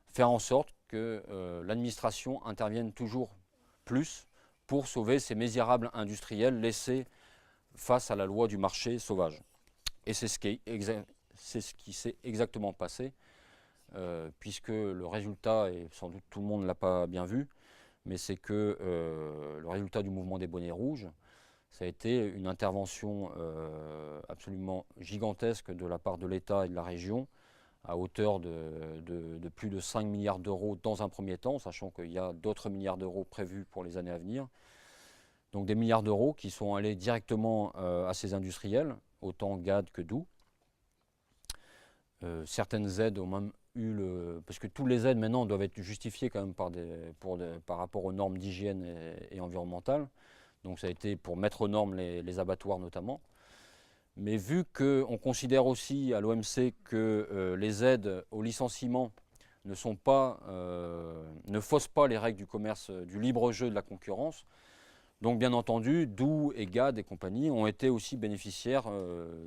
faire en sorte que l'administration intervienne toujours plus pour sauver ces misérables industriels laissés face à la loi du marché sauvage. Et c'est ce qui s'est exactement passé, puisque le résultat, et sans doute tout le monde ne l'a pas bien vu, mais c'est que le résultat du mouvement des bonnets rouges, ça a été une intervention absolument gigantesque de la part de l'État et de la région, à hauteur de plus de 5 milliards d'euros dans un premier temps, sachant qu'il y a d'autres milliards d'euros prévus pour les années à venir. Donc des milliards d'euros qui sont allés directement à ces industriels, autant Gade que Doux. Certaines aides ont même eu parce que toutes les aides maintenant doivent être justifiées quand même par rapport aux normes d'hygiène et environnementales. Donc ça a été pour mettre aux normes les abattoirs notamment. Mais vu qu'on considère aussi à l'OMC que les aides au licenciement ne faussent pas les règles du commerce, du libre jeu de la concurrence, donc bien entendu, Doux et Gade et compagnie ont été aussi bénéficiaires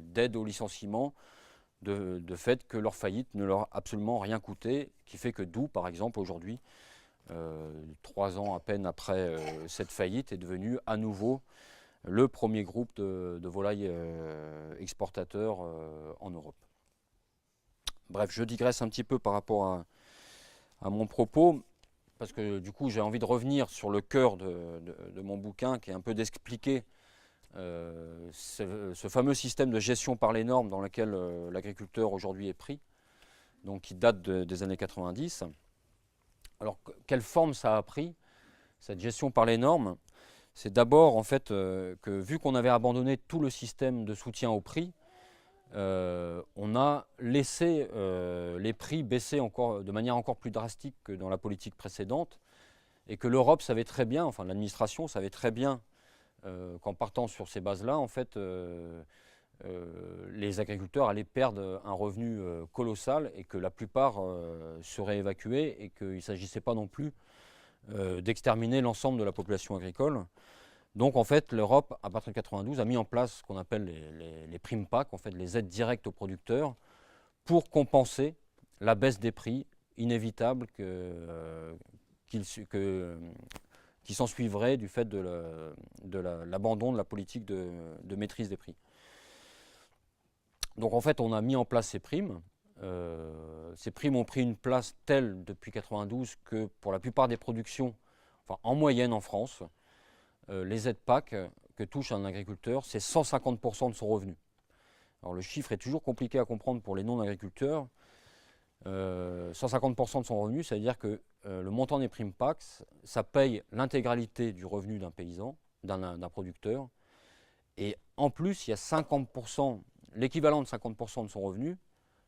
d'aides au licenciement, de fait que leur faillite ne leur a absolument rien coûté, qui fait que Doux, par exemple, aujourd'hui, 3 ans à peine après cette faillite, est devenu à nouveau le premier groupe de volailles exportateurs en Europe. Bref, je digresse un petit peu par rapport à mon propos, parce que du coup j'ai envie de revenir sur le cœur de mon bouquin, qui est un peu d'expliquer ce fameux système de gestion par les normes dans lequel l'agriculteur aujourd'hui est pris, donc qui date des années 90. Alors quelle forme ça a pris, cette gestion par les normes? C'est d'abord en fait que vu qu'on avait abandonné tout le système de soutien au prix, on a laissé les prix baisser de manière encore plus drastique que dans la politique précédente, et que l'Europe savait très bien, enfin l'administration savait très bien qu'en partant sur ces bases-là, en fait, les agriculteurs allaient perdre un revenu colossal et que la plupart seraient évacués et qu'il ne s'agissait pas non plus d'exterminer l'ensemble de la population agricole. Donc en fait, l'Europe, à partir de 1992, a mis en place ce qu'on appelle les primes PAC, en fait, les aides directes aux producteurs, pour compenser la baisse des prix inévitable qui s'ensuivrait du fait de l'abandon de la politique de maîtrise des prix. Donc en fait, on a mis en place ces primes. Ces primes ont pris une place telle depuis 1992 que pour la plupart des productions, enfin en moyenne en France, les aides PAC que touche un agriculteur, c'est 150% de son revenu. Alors le chiffre est toujours compliqué à comprendre pour les non-agriculteurs. 150% de son revenu, ça veut dire que le montant des primes PAC, ça paye l'intégralité du revenu d'un paysan, d'un producteur. Et en plus, il y a 50%, l'équivalent de 50% de son revenu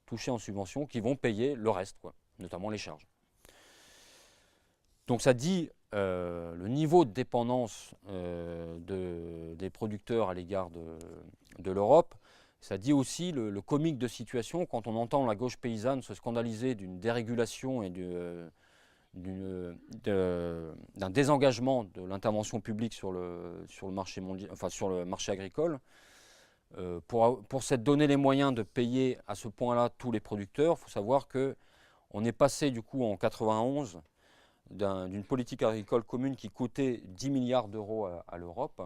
touché en subvention qui vont payer le reste, quoi, notamment les charges. Donc ça dit le niveau de dépendance des producteurs à l'égard de l'Europe. Ça dit aussi le comique de situation quand on entend la gauche paysanne se scandaliser d'une dérégulation et d'un désengagement de l'intervention publique sur le marché mondial, enfin sur le marché agricole. Pour s'être donné les moyens de payer à ce point-là tous les producteurs, il faut savoir qu'on est passé du coup en 91 d'une politique agricole commune qui coûtait 10 milliards d'euros à l'Europe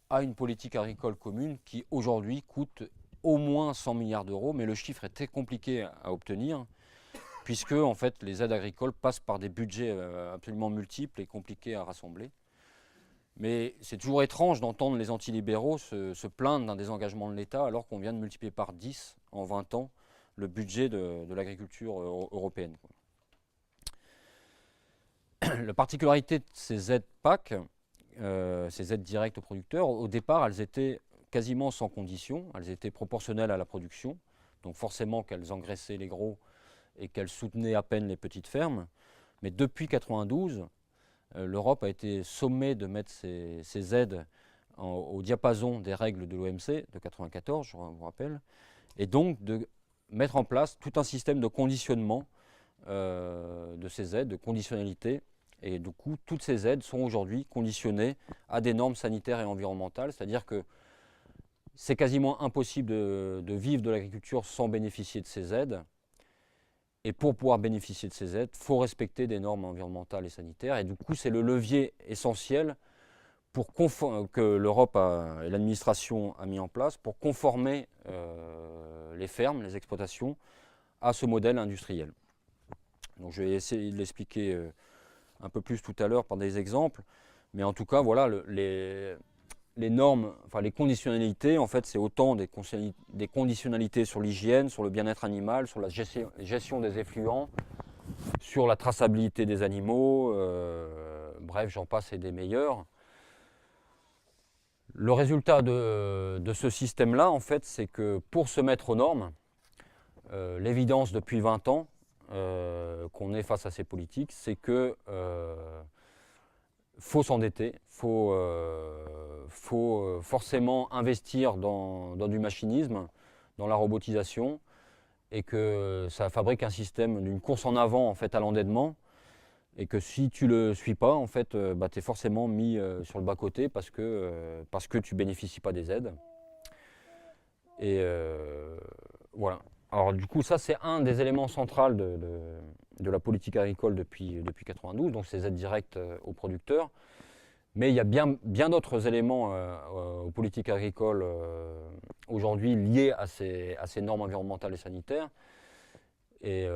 à une politique agricole commune qui aujourd'hui coûte au moins 100 milliards d'euros, mais le chiffre est très compliqué à obtenir puisque en fait, les aides agricoles passent par des budgets absolument multiples et compliqués à rassembler. Mais c'est toujours étrange d'entendre les antilibéraux se plaindre d'un désengagement de l'État alors qu'on vient de multiplier par 10 en 20 ans le budget de l'agriculture européenne. La particularité de ces aides PAC, ces aides directes aux producteurs, au départ, elles étaient quasiment sans condition, elles étaient proportionnelles à la production, donc forcément qu'elles engraissaient les gros et qu'elles soutenaient à peine les petites fermes. Mais depuis 1992, l'Europe a été sommée de mettre ces aides au diapason des règles de l'OMC de 1994, je vous rappelle, et donc de mettre en place tout un système de conditionnement de ces aides, de conditionnalité. Et du coup, toutes ces aides sont aujourd'hui conditionnées à des normes sanitaires et environnementales, c'est-à-dire que c'est quasiment impossible de vivre de l'agriculture sans bénéficier de ces aides. Et pour pouvoir bénéficier de ces aides, il faut respecter des normes environnementales et sanitaires. Et du coup, c'est le levier essentiel que l'Europe et l'administration a mis en place pour conformer les fermes, les exploitations, à ce modèle industriel. Donc, je vais essayer de l'expliquer un peu plus tout à l'heure par des exemples. Mais en tout cas, voilà, les normes, enfin les conditionnalités, en fait, c'est autant des conditionnalités sur l'hygiène, sur le bien-être animal, sur la gestion des effluents, sur la traçabilité des animaux, bref, j'en passe et des meilleurs. Le résultat de ce système-là, en fait, c'est que pour se mettre aux normes, l'évidence depuis 20 ans qu'on est face à ces politiques, c'est que faut s'endetter, faut forcément investir dans du machinisme, dans la robotisation, et que ça fabrique un système d'une course en avant en fait, à l'endettement, et que si tu ne le suis pas, en fait, tu es forcément mis sur le bas-côté parce que tu ne bénéficies pas des aides. Et voilà. Alors du coup, ça c'est un des éléments centraux de la politique agricole depuis 1992, donc ces aides directes aux producteurs. Mais il y a bien d'autres éléments aux politiques agricoles aujourd'hui liés à ces normes environnementales et sanitaires. Et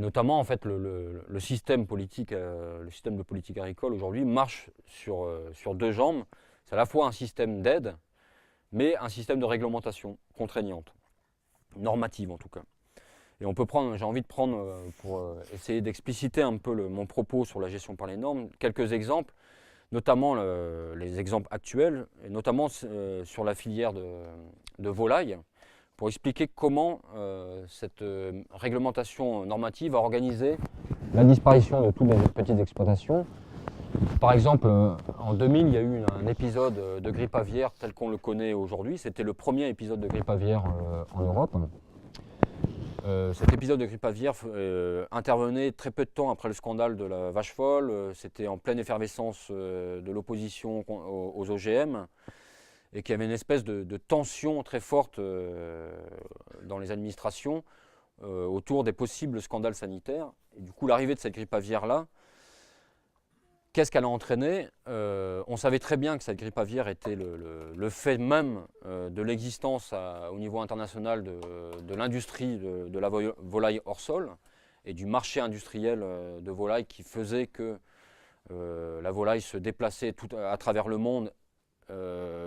notamment, en fait, le système politique, le système de politique agricole aujourd'hui marche sur 2 jambes. C'est à la fois un système d'aide, mais un système de réglementation contraignante, normative en tout cas. Et on peut prendre, j'ai envie de prendre, pour essayer d'expliciter un peu mon propos sur la gestion par les normes, quelques exemples, notamment les exemples actuels, et notamment sur la filière de volailles, pour expliquer comment cette réglementation normative a organisé la disparition de toutes les petites exploitations. Par exemple, en 2000, il y a eu un épisode de grippe aviaire tel qu'on le connaît aujourd'hui. C'était le premier épisode de grippe aviaire en Europe. Cet épisode de grippe aviaire intervenait très peu de temps après le scandale de la vache folle. C'était en pleine effervescence de l'opposition aux OGM. Et qu'il y avait une espèce de tension très forte dans les administrations autour des possibles scandales sanitaires. Et du coup, l'arrivée de cette grippe aviaire-là, qu'est-ce qu'elle a entraîné? On savait très bien que cette grippe aviaire était le fait même de l'existence au niveau international de l'industrie de la volaille hors sol et du marché industriel de volaille qui faisait que la volaille se déplaçait à travers le monde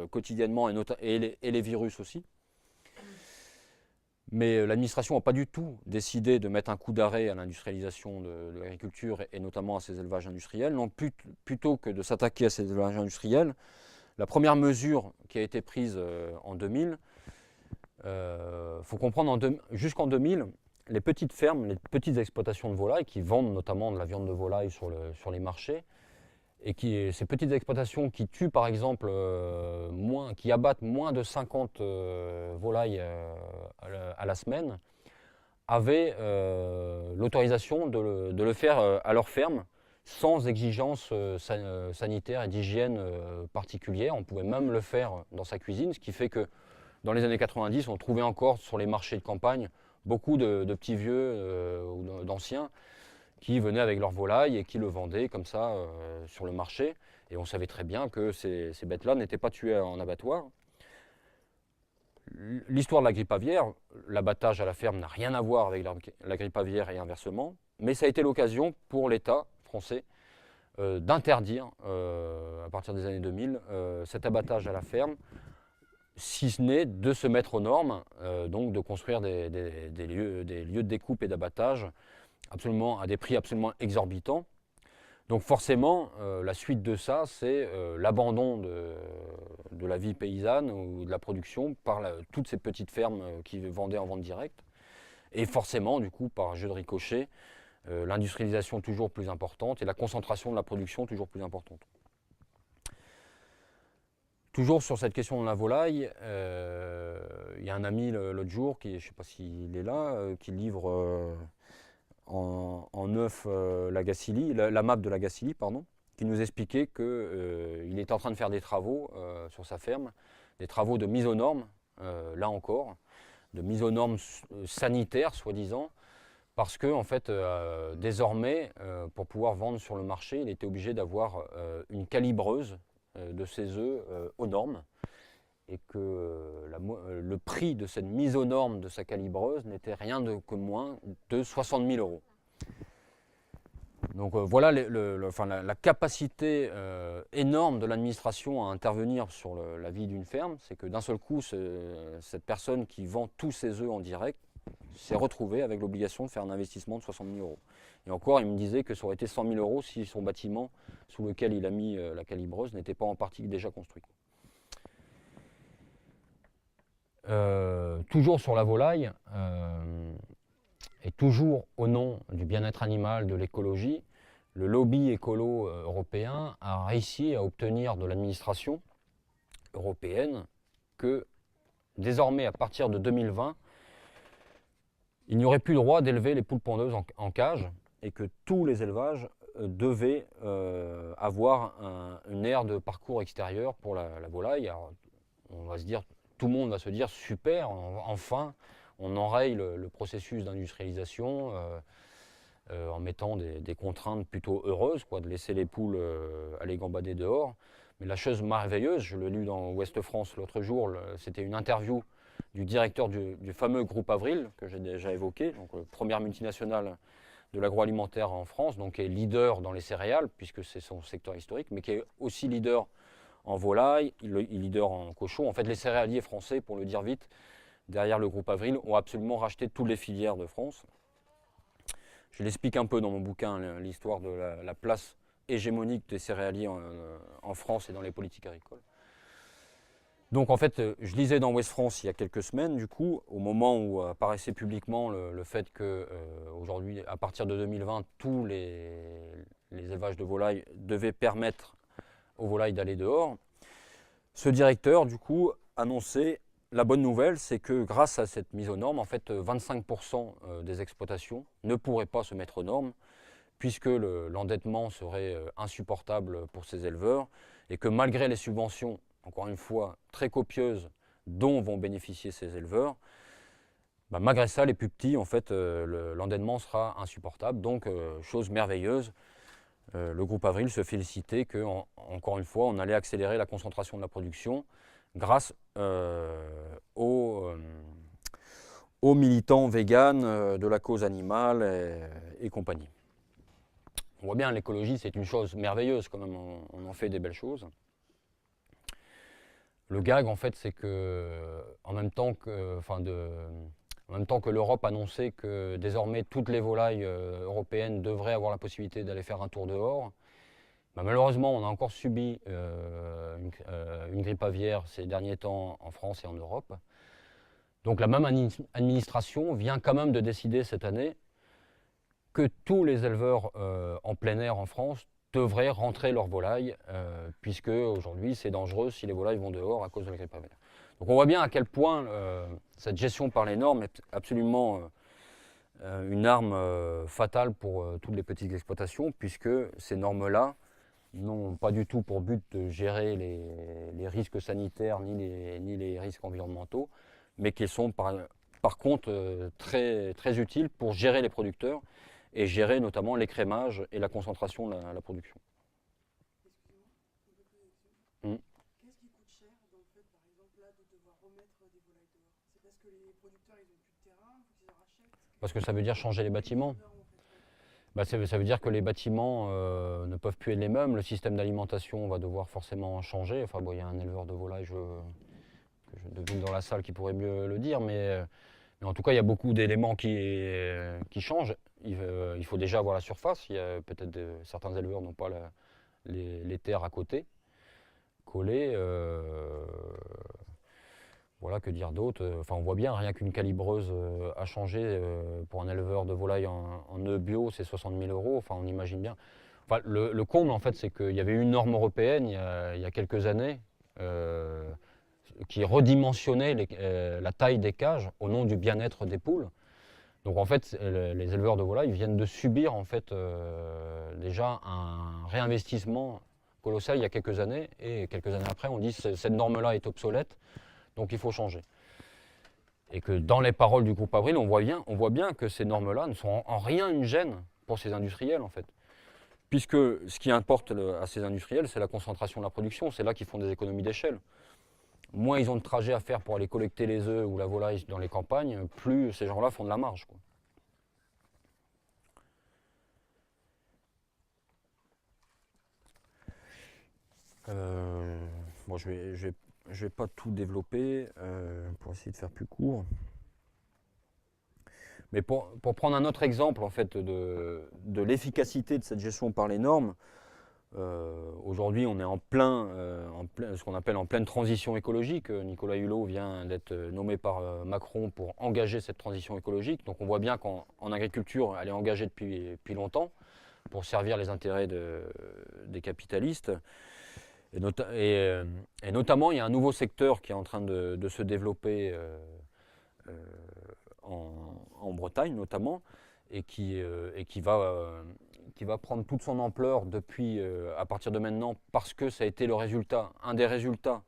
quotidiennement et les virus aussi. Mais l'administration n'a pas du tout décidé de mettre un coup d'arrêt à l'industrialisation de l'agriculture et notamment à ces élevages industriels. Donc plutôt que de s'attaquer à ces élevages industriels, la première mesure qui a été prise en 2000, faut comprendre jusqu'en 2000, les petites fermes, les petites exploitations de volailles qui vendent notamment de la viande de volaille sur les marchés, et ces petites exploitations qui tuent par exemple, qui abattent moins de 50 volailles à la semaine, avaient l'autorisation de le faire à leur ferme sans exigence sanitaire et d'hygiène particulière. On pouvait même le faire dans sa cuisine, ce qui fait que dans les années 90, on trouvait encore sur les marchés de campagne beaucoup de petits vieux ou d'anciens qui venaient avec leurs volailles et qui le vendaient comme ça sur le marché. Et on savait très bien que ces bêtes-là n'étaient pas tuées en abattoir. L'histoire de la grippe aviaire, l'abattage à la ferme n'a rien à voir avec la grippe aviaire et inversement, mais ça a été l'occasion pour l'État français d'interdire, à partir des années 2000, cet abattage à la ferme, si ce n'est de se mettre aux normes, donc de construire des lieux de découpe et d'abattage à des prix absolument exorbitants. Donc forcément, la suite de ça, c'est l'abandon de la vie paysanne ou de la production par toutes ces petites fermes qui vendaient en vente directe. Et forcément, du coup, par jeu de ricochet, l'industrialisation toujours plus importante et la concentration de la production toujours plus importante. Toujours sur cette question de la volaille, il y a un ami l'autre jour, je ne sais pas s'il est là, qui livre en œuf la map de la Gacilly, pardon, qui nous expliquait qu'il était en train de faire des travaux sur sa ferme, des travaux de mise aux normes, là encore, de mise aux normes sanitaires, soi-disant, parce que en fait, désormais, pour pouvoir vendre sur le marché, il était obligé d'avoir une calibreuse de ses œufs aux normes, et que le prix de cette mise aux normes de sa calibreuse n'était rien que moins de 60 000 €. Donc voilà la capacité énorme de l'administration à intervenir sur la vie d'une ferme, c'est que d'un seul coup, cette personne qui vend tous ses œufs en direct s'est retrouvée avec l'obligation de faire un investissement de 60 000 €. Et encore, il me disait que ça aurait été 100 000 € si son bâtiment sous lequel il a mis la calibreuse n'était pas en partie déjà construit. Toujours sur la volaille, et toujours au nom du bien-être animal, de l'écologie, le lobby écolo européen a réussi à obtenir de l'administration européenne que désormais, à partir de 2020, il n'y aurait plus le droit d'élever les poules pondeuses en cage et que tous les élevages devaient avoir une aire de parcours extérieur pour la volaille. Alors, tout le monde va se dire super, enfin on enraye le processus d'industrialisation en mettant des contraintes plutôt heureuses, de laisser les poules aller gambader dehors. Mais la chose merveilleuse, je l'ai lu dans Ouest France l'autre jour, c'était une interview du directeur du fameux groupe Avril, que j'ai déjà évoqué, donc première multinationale de l'agroalimentaire en France, donc qui est leader dans les céréales, puisque c'est son secteur historique, mais qui est aussi leader en volaille, il est leader en cochon. En fait, les céréaliers français, pour le dire vite, derrière le groupe Avril, ont absolument racheté toutes les filières de France. Je l'explique un peu dans mon bouquin, l'histoire de la place hégémonique des céréaliers en France et dans les politiques agricoles. Donc en fait, je lisais dans Ouest France il y a quelques semaines, du coup, au moment où apparaissait publiquement le fait que aujourd'hui, à partir de 2020, tous les élevages de volailles devaient permettre aux volailles d'aller dehors. Ce directeur, du coup, annonçait la bonne nouvelle, c'est que grâce à cette mise aux normes, en fait, 25% des exploitations ne pourraient pas se mettre aux normes, puisque l'endettement serait insupportable pour ces éleveurs, et que malgré les subventions, encore une fois, très copieuses, dont vont bénéficier ces éleveurs, bah, malgré ça, les plus petits, en fait, l'endettement sera insupportable. Donc, chose merveilleuse, le groupe Avril se félicitait que, encore une fois, on allait accélérer la concentration de la production grâce aux militants véganes de la cause animale et compagnie. On voit bien, l'écologie, c'est une chose merveilleuse quand même, on en fait des belles choses. Le gag, en fait, c'est que, en même temps que l'Europe annonçait que désormais toutes les volailles européennes devraient avoir la possibilité d'aller faire un tour dehors, bah, malheureusement, on a encore subi une grippe aviaire ces derniers temps en France et en Europe. Donc la même administration vient quand même de décider cette année que tous les éleveurs en plein air en France devraient rentrer leurs volailles, puisque aujourd'hui c'est dangereux si les volailles vont dehors à cause de la grippe aviaire. Donc on voit bien à quel point cette gestion par les normes est absolument une arme fatale pour toutes les petites exploitations, puisque ces normes-là n'ont pas du tout pour but de gérer les risques sanitaires ni les risques environnementaux, mais qui sont par contre très, très utiles pour gérer les producteurs et gérer notamment l'écrémage et la concentration de la production. Qu'est-ce qui coûte cher dans le fait, par exemple, là, de devoir remettre des volailles dehors? C'est parce que les producteurs, ils n'ont plus de terrain, il faut qu'ils en rachètent? Parce que ça veut dire changer les bâtiments. Bah, ça veut dire que les bâtiments ne peuvent plus être les mêmes, le système d'alimentation va devoir forcément changer. Enfin, bon, il y a un éleveur de volailles que je devine dans la salle qui pourrait mieux le dire, mais en tout cas, il y a beaucoup d'éléments qui changent. Il faut déjà avoir la surface. Il y a peut-être certains éleveurs n'ont pas les terres à côté, collées. Voilà, que dire d'autre. Enfin, on voit bien, rien qu'une calibreuse à changer pour un éleveur de volailles en œufs bio, c'est 60 000 €. Enfin, on imagine bien. Enfin, le comble, en fait, c'est qu'il y avait une norme européenne il y a quelques années qui redimensionnait la taille des cages au nom du bien-être des poules. Donc, en fait, les éleveurs de volailles viennent de subir, en fait, déjà un réinvestissement colossal il y a quelques années. Et quelques années après, on dit que cette norme-là est obsolète. Donc il faut changer. Et que dans les paroles du groupe Avril, on voit bien que ces normes-là ne sont en rien une gêne pour ces industriels, en fait. Puisque ce qui importe à ces industriels, c'est la concentration de la production, c'est là qu'ils font des économies d'échelle. Moins ils ont de trajets à faire pour aller collecter les œufs ou la volaille dans les campagnes, plus ces gens-là font de la marge, quoi. Bon, je vais pas tout développer pour essayer de faire plus court. Mais pour prendre un autre exemple en fait, de l'efficacité de cette gestion par les normes, aujourd'hui on est en ce qu'on appelle en pleine transition écologique. Nicolas Hulot vient d'être nommé par Macron pour engager cette transition écologique. Donc on voit bien qu'en agriculture, elle est engagée depuis longtemps pour servir les intérêts des capitalistes. Et notamment, il y a un nouveau secteur qui est en train de se développer en Bretagne notamment, et qui va prendre toute son ampleur à partir de maintenant, parce que ça a été un des résultats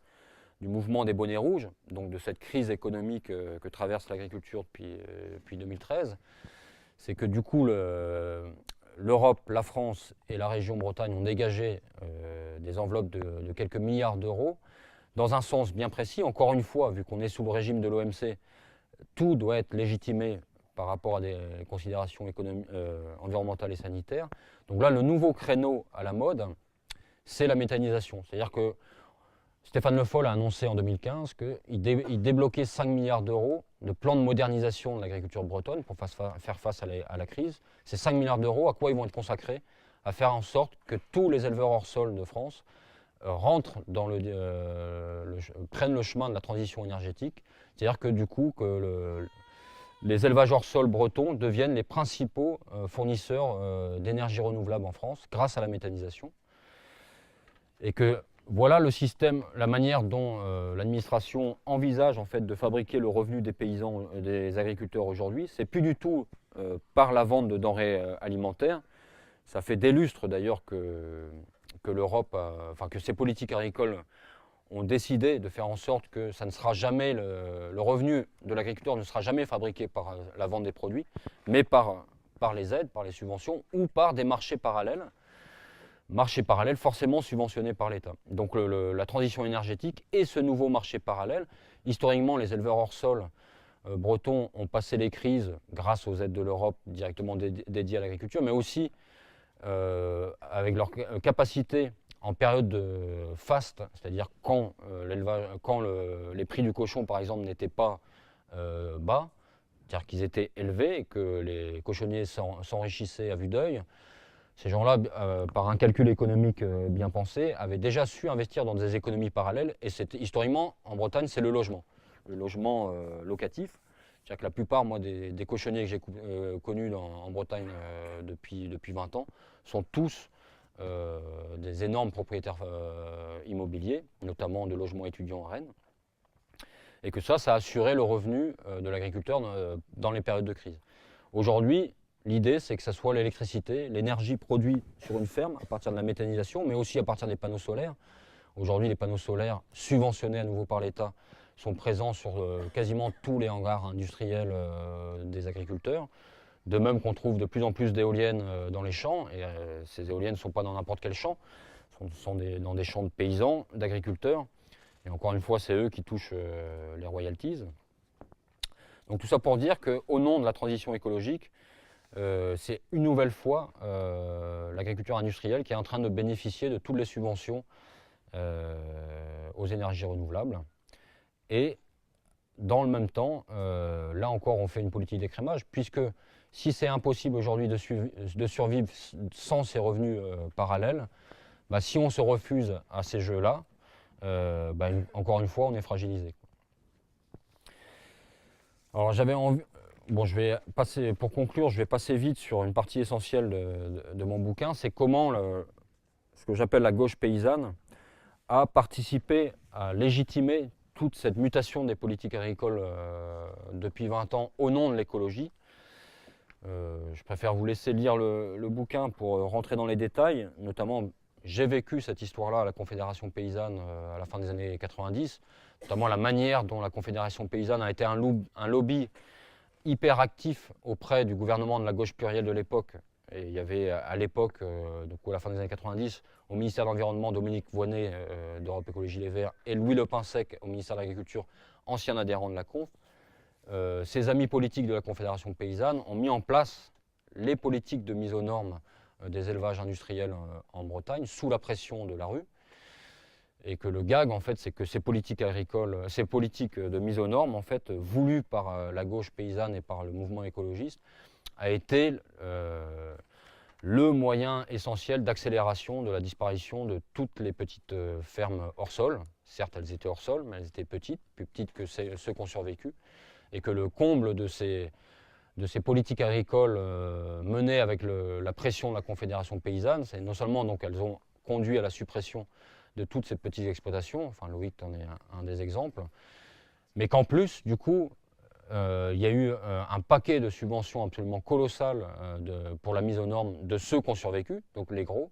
du mouvement des bonnets rouges, donc de cette crise économique que traverse l'agriculture depuis 2013. C'est que du coup, l'Europe, la France et la région Bretagne ont dégagé des enveloppes de quelques milliards d'euros dans un sens bien précis. Encore une fois, vu qu'on est sous le régime de l'OMC, tout doit être légitimé par rapport à des considérations environnementales et sanitaires. Donc là, le nouveau créneau à la mode, c'est la méthanisation. C'est-à-dire que Stéphane Le Foll a annoncé en 2015 qu'il débloquait 5 milliards d'euros de plan de modernisation de l'agriculture bretonne pour faire face à la crise. Ces 5 milliards d'euros, à quoi ils vont être consacrés? À faire en sorte que tous les éleveurs hors sol de France rentrent prennent le chemin de la transition énergétique. C'est-à-dire que du coup, les élevages hors sol bretons deviennent les principaux fournisseurs d'énergie renouvelable en France grâce à la méthanisation. Et que voilà le système, la manière dont l'administration envisage en fait de fabriquer le revenu des paysans, des agriculteurs aujourd'hui. C'est plus du tout par la vente de denrées alimentaires. Ça fait des lustres d'ailleurs que l'Europe, que ces politiques agricoles ont décidé de faire en sorte que ça ne sera jamais le revenu de l'agriculteur ne sera jamais fabriqué par la vente des produits, mais par les aides, par les subventions ou par des marchés parallèles forcément subventionnés par l'État. Donc la transition énergétique et ce nouveau marché parallèle, historiquement les éleveurs hors sol bretons ont passé les crises grâce aux aides de l'Europe directement dédiées à l'agriculture, mais aussi avec leur capacité en période de faste, c'est-à-dire quand les prix du cochon par exemple n'étaient pas bas, c'est-à-dire qu'ils étaient élevés et que les cochonniers s'enrichissaient à vue d'œil. Ces gens-là, par un calcul économique bien pensé, avaient déjà su investir dans des économies parallèles. Et historiquement, en Bretagne, c'est le logement locatif. C'est-à-dire que la plupart des cochonniers que j'ai connus en Bretagne depuis 20 ans sont tous des énormes propriétaires immobiliers, notamment de logements étudiants à Rennes. Et que ça a assuré le revenu de l'agriculteur dans les périodes de crise. Aujourd'hui, l'idée, c'est que ce soit l'électricité, l'énergie produite sur une ferme à partir de la méthanisation, mais aussi à partir des panneaux solaires. Aujourd'hui, les panneaux solaires subventionnés à nouveau par l'État sont présents sur quasiment tous les hangars industriels des agriculteurs. De même qu'on trouve de plus en plus d'éoliennes dans les champs, et ces éoliennes ne sont pas dans n'importe quel champ, sont dans des champs de paysans, d'agriculteurs. Et encore une fois, c'est eux qui touchent les royalties. Donc tout ça pour dire qu'au nom de la transition écologique, c'est une nouvelle fois l'agriculture industrielle qui est en train de bénéficier de toutes les subventions aux énergies renouvelables. Et dans le même temps, là encore, on fait une politique d'écrémage, puisque si c'est impossible aujourd'hui de survivre sans ces revenus parallèles, si on se refuse à ces jeux-là, encore une fois, on est fragilisé. Alors j'avais envie... Bon, pour conclure, je vais passer vite sur une partie essentielle de mon bouquin, c'est comment ce que j'appelle la gauche paysanne a participé à légitimer toute cette mutation des politiques agricoles depuis 20 ans au nom de l'écologie. Je préfère vous laisser lire le bouquin pour rentrer dans les détails, notamment j'ai vécu cette histoire-là à la Confédération paysanne à la fin des années 90, notamment la manière dont la Confédération paysanne a été un lobby hyper actif auprès du gouvernement de la gauche plurielle de l'époque. Et il y avait à l'époque, à la fin des années 90, au ministère de l'Environnement, Dominique Voynet d'Europe Écologie Les Verts et Louis Lepinsec au ministère de l'Agriculture, ancien adhérent de la Conf. Ces amis politiques de la Confédération paysanne ont mis en place les politiques de mise aux normes des élevages industriels en Bretagne sous la pression de la rue. Et que le gag, en fait, c'est que ces politiques agricoles, ces politiques de mise aux normes, en fait, voulues par la gauche paysanne et par le mouvement écologiste, a été le moyen essentiel d'accélération de la disparition de toutes les petites fermes hors sol. Certes, elles étaient hors sol, mais elles étaient petites, plus petites que ceux qui ont survécu. Et que le comble de ces politiques agricoles menées avec la pression de la Confédération paysanne, c'est non seulement donc elles ont conduit à la suppression de toutes ces petites exploitations, enfin Loïc en est un des exemples, mais qu'en plus, du coup, il y a eu un paquet de subventions absolument colossales pour la mise aux normes de ceux qui ont survécu, donc les gros,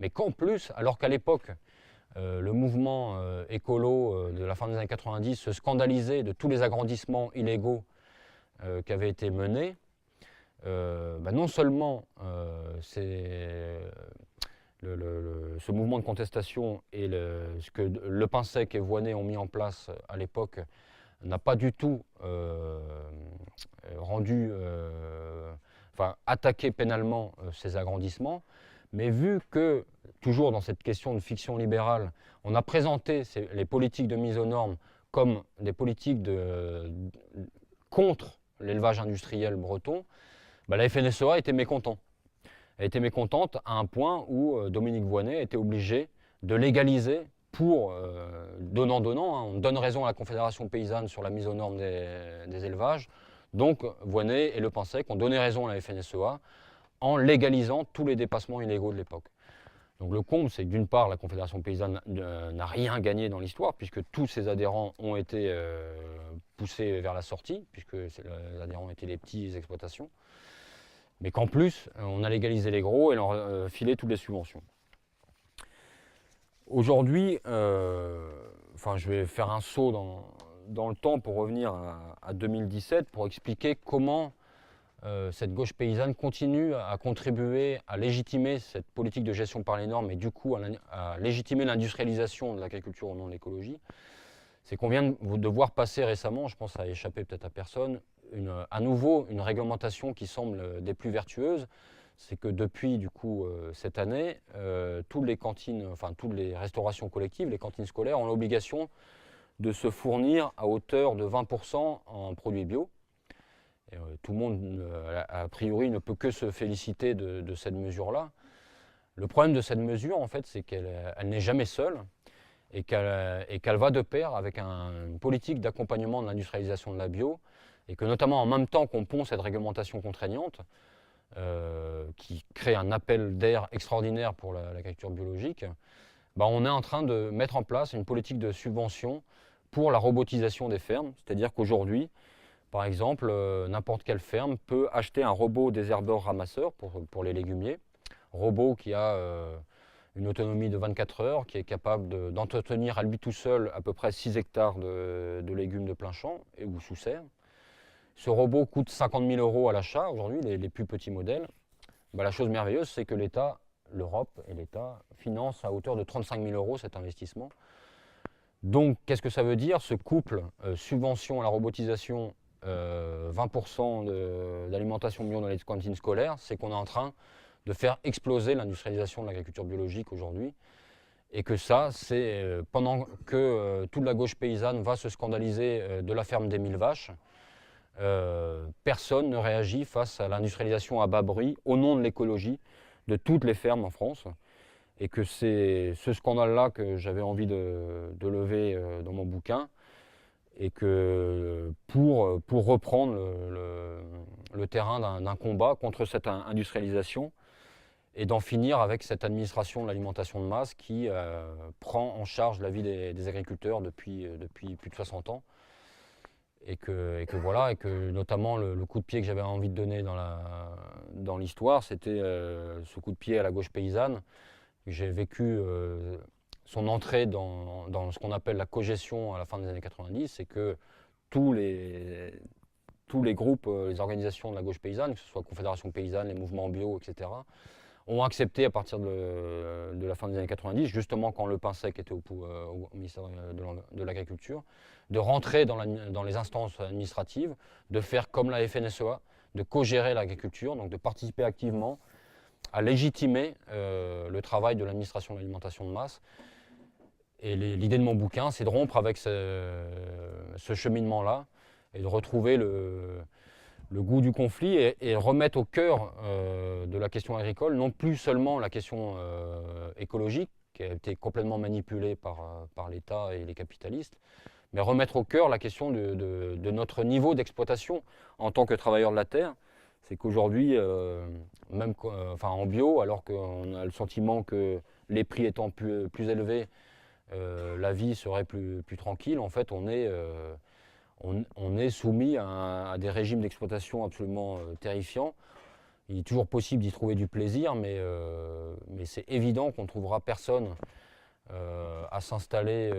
mais qu'en plus, alors qu'à l'époque, le mouvement écolo de la fin des années 90 se scandalisait de tous les agrandissements illégaux qui avaient été menés, non seulement ce mouvement de contestation et ce que Le Pinsec et Voynet ont mis en place à l'époque n'a pas du tout attaqué pénalement ces agrandissements, mais vu que, toujours dans cette question de fiction libérale, on a présenté les politiques de mise aux normes comme des politiques contre l'élevage industriel breton, la FNSEA était mécontente. Elle était mécontente à un point où Dominique Voynet était obligé de légaliser pour donnant-donnant. On donne raison à la Confédération paysanne sur la mise aux normes des élevages. Donc Voynet et Le Pinsec ont donné raison à la FNSEA en légalisant tous les dépassements illégaux de l'époque. Donc le comble, c'est que d'une part, la Confédération paysanne n'a rien gagné dans l'histoire, puisque tous ses adhérents ont été poussés vers la sortie, puisque les adhérents étaient les petites exploitations, mais qu'en plus, on a légalisé les gros et leur filé toutes les subventions. Aujourd'hui, je vais faire un saut dans le temps pour revenir à 2017, pour expliquer comment cette gauche paysanne continue à contribuer à légitimer cette politique de gestion par les normes et du coup à légitimer l'industrialisation de l'agriculture au nom de l'écologie. C'est qu'on vient de voir passer récemment, je pense que ça a échappé peut-être à personne, à nouveau une réglementation qui semble des plus vertueuses. C'est que depuis du coup cette année, toutes les cantines, toutes les restaurations collectives, les cantines scolaires ont l'obligation de se fournir à hauteur de 20% en produits bio. Et, tout le monde, a priori, ne peut que se féliciter de cette mesure-là. Le problème de cette mesure, en fait, c'est qu'elle n'est jamais seule et qu'elle va de pair avec une politique d'accompagnement de l'industrialisation de la bio, et que notamment en même temps qu'on pond cette réglementation contraignante, qui crée un appel d'air extraordinaire pour l'agriculture biologique, on est en train de mettre en place une politique de subvention pour la robotisation des fermes. C'est-à-dire qu'aujourd'hui, par exemple, n'importe quelle ferme peut acheter un robot désherbeur ramasseur pour les légumiers, robot qui a une autonomie de 24 heures, qui est capable d'entretenir à lui tout seul à peu près 6 hectares de légumes de plein champ ou sous serre. Ce robot coûte 50 000 € à l'achat aujourd'hui, les plus petits modèles. La chose merveilleuse, c'est que l'État, l'Europe et l'État financent à hauteur de 35 000 € cet investissement. Donc, qu'est-ce que ça veut dire? Ce couple subvention à la robotisation, 20% d'alimentation bio dans les cantines scolaires, c'est qu'on est en train de faire exploser l'industrialisation de l'agriculture biologique aujourd'hui. Et que ça, c'est pendant que toute la gauche paysanne va se scandaliser de la ferme des 1000 vaches, personne ne réagit face à l'industrialisation à bas bruit au nom de l'écologie de toutes les fermes en France. Et que c'est ce scandale-là que j'avais envie de lever dans mon bouquin, et que pour reprendre le terrain d'un combat contre cette industrialisation et d'en finir avec cette administration de l'alimentation de masse qui prend en charge la vie des agriculteurs depuis plus de 60 ans. Et que notamment le coup de pied que j'avais envie de donner dans l'histoire, c'était ce coup de pied à la gauche paysanne. J'ai vécu son entrée dans ce qu'on appelle la cogestion à la fin des années 90, c'est que tous les groupes, les organisations de la gauche paysanne, que ce soit Confédération paysanne, les mouvements bio, etc., ont accepté à partir de la fin des années 90, justement quand Le Pinsec était au ministère de l'Agriculture, de rentrer dans les instances administratives, de faire comme la FNSEA, de co-gérer l'agriculture, donc de participer activement à légitimer le travail de l'administration de l'alimentation de masse. Et l'idée de mon bouquin, c'est de rompre avec ce cheminement-là et de retrouver le goût du conflit et remettre au cœur de la question agricole, non plus seulement la question écologique, qui a été complètement manipulée par l'État et les capitalistes, mais remettre au cœur la question de notre niveau d'exploitation en tant que travailleurs de la terre. C'est qu'aujourd'hui, même en bio, alors qu'on a le sentiment que les prix étant plus élevés, la vie serait plus tranquille, en fait on est soumis à des régimes d'exploitation absolument terrifiants. Il est toujours possible d'y trouver du plaisir, mais c'est évident qu'on ne trouvera personne à s'installer,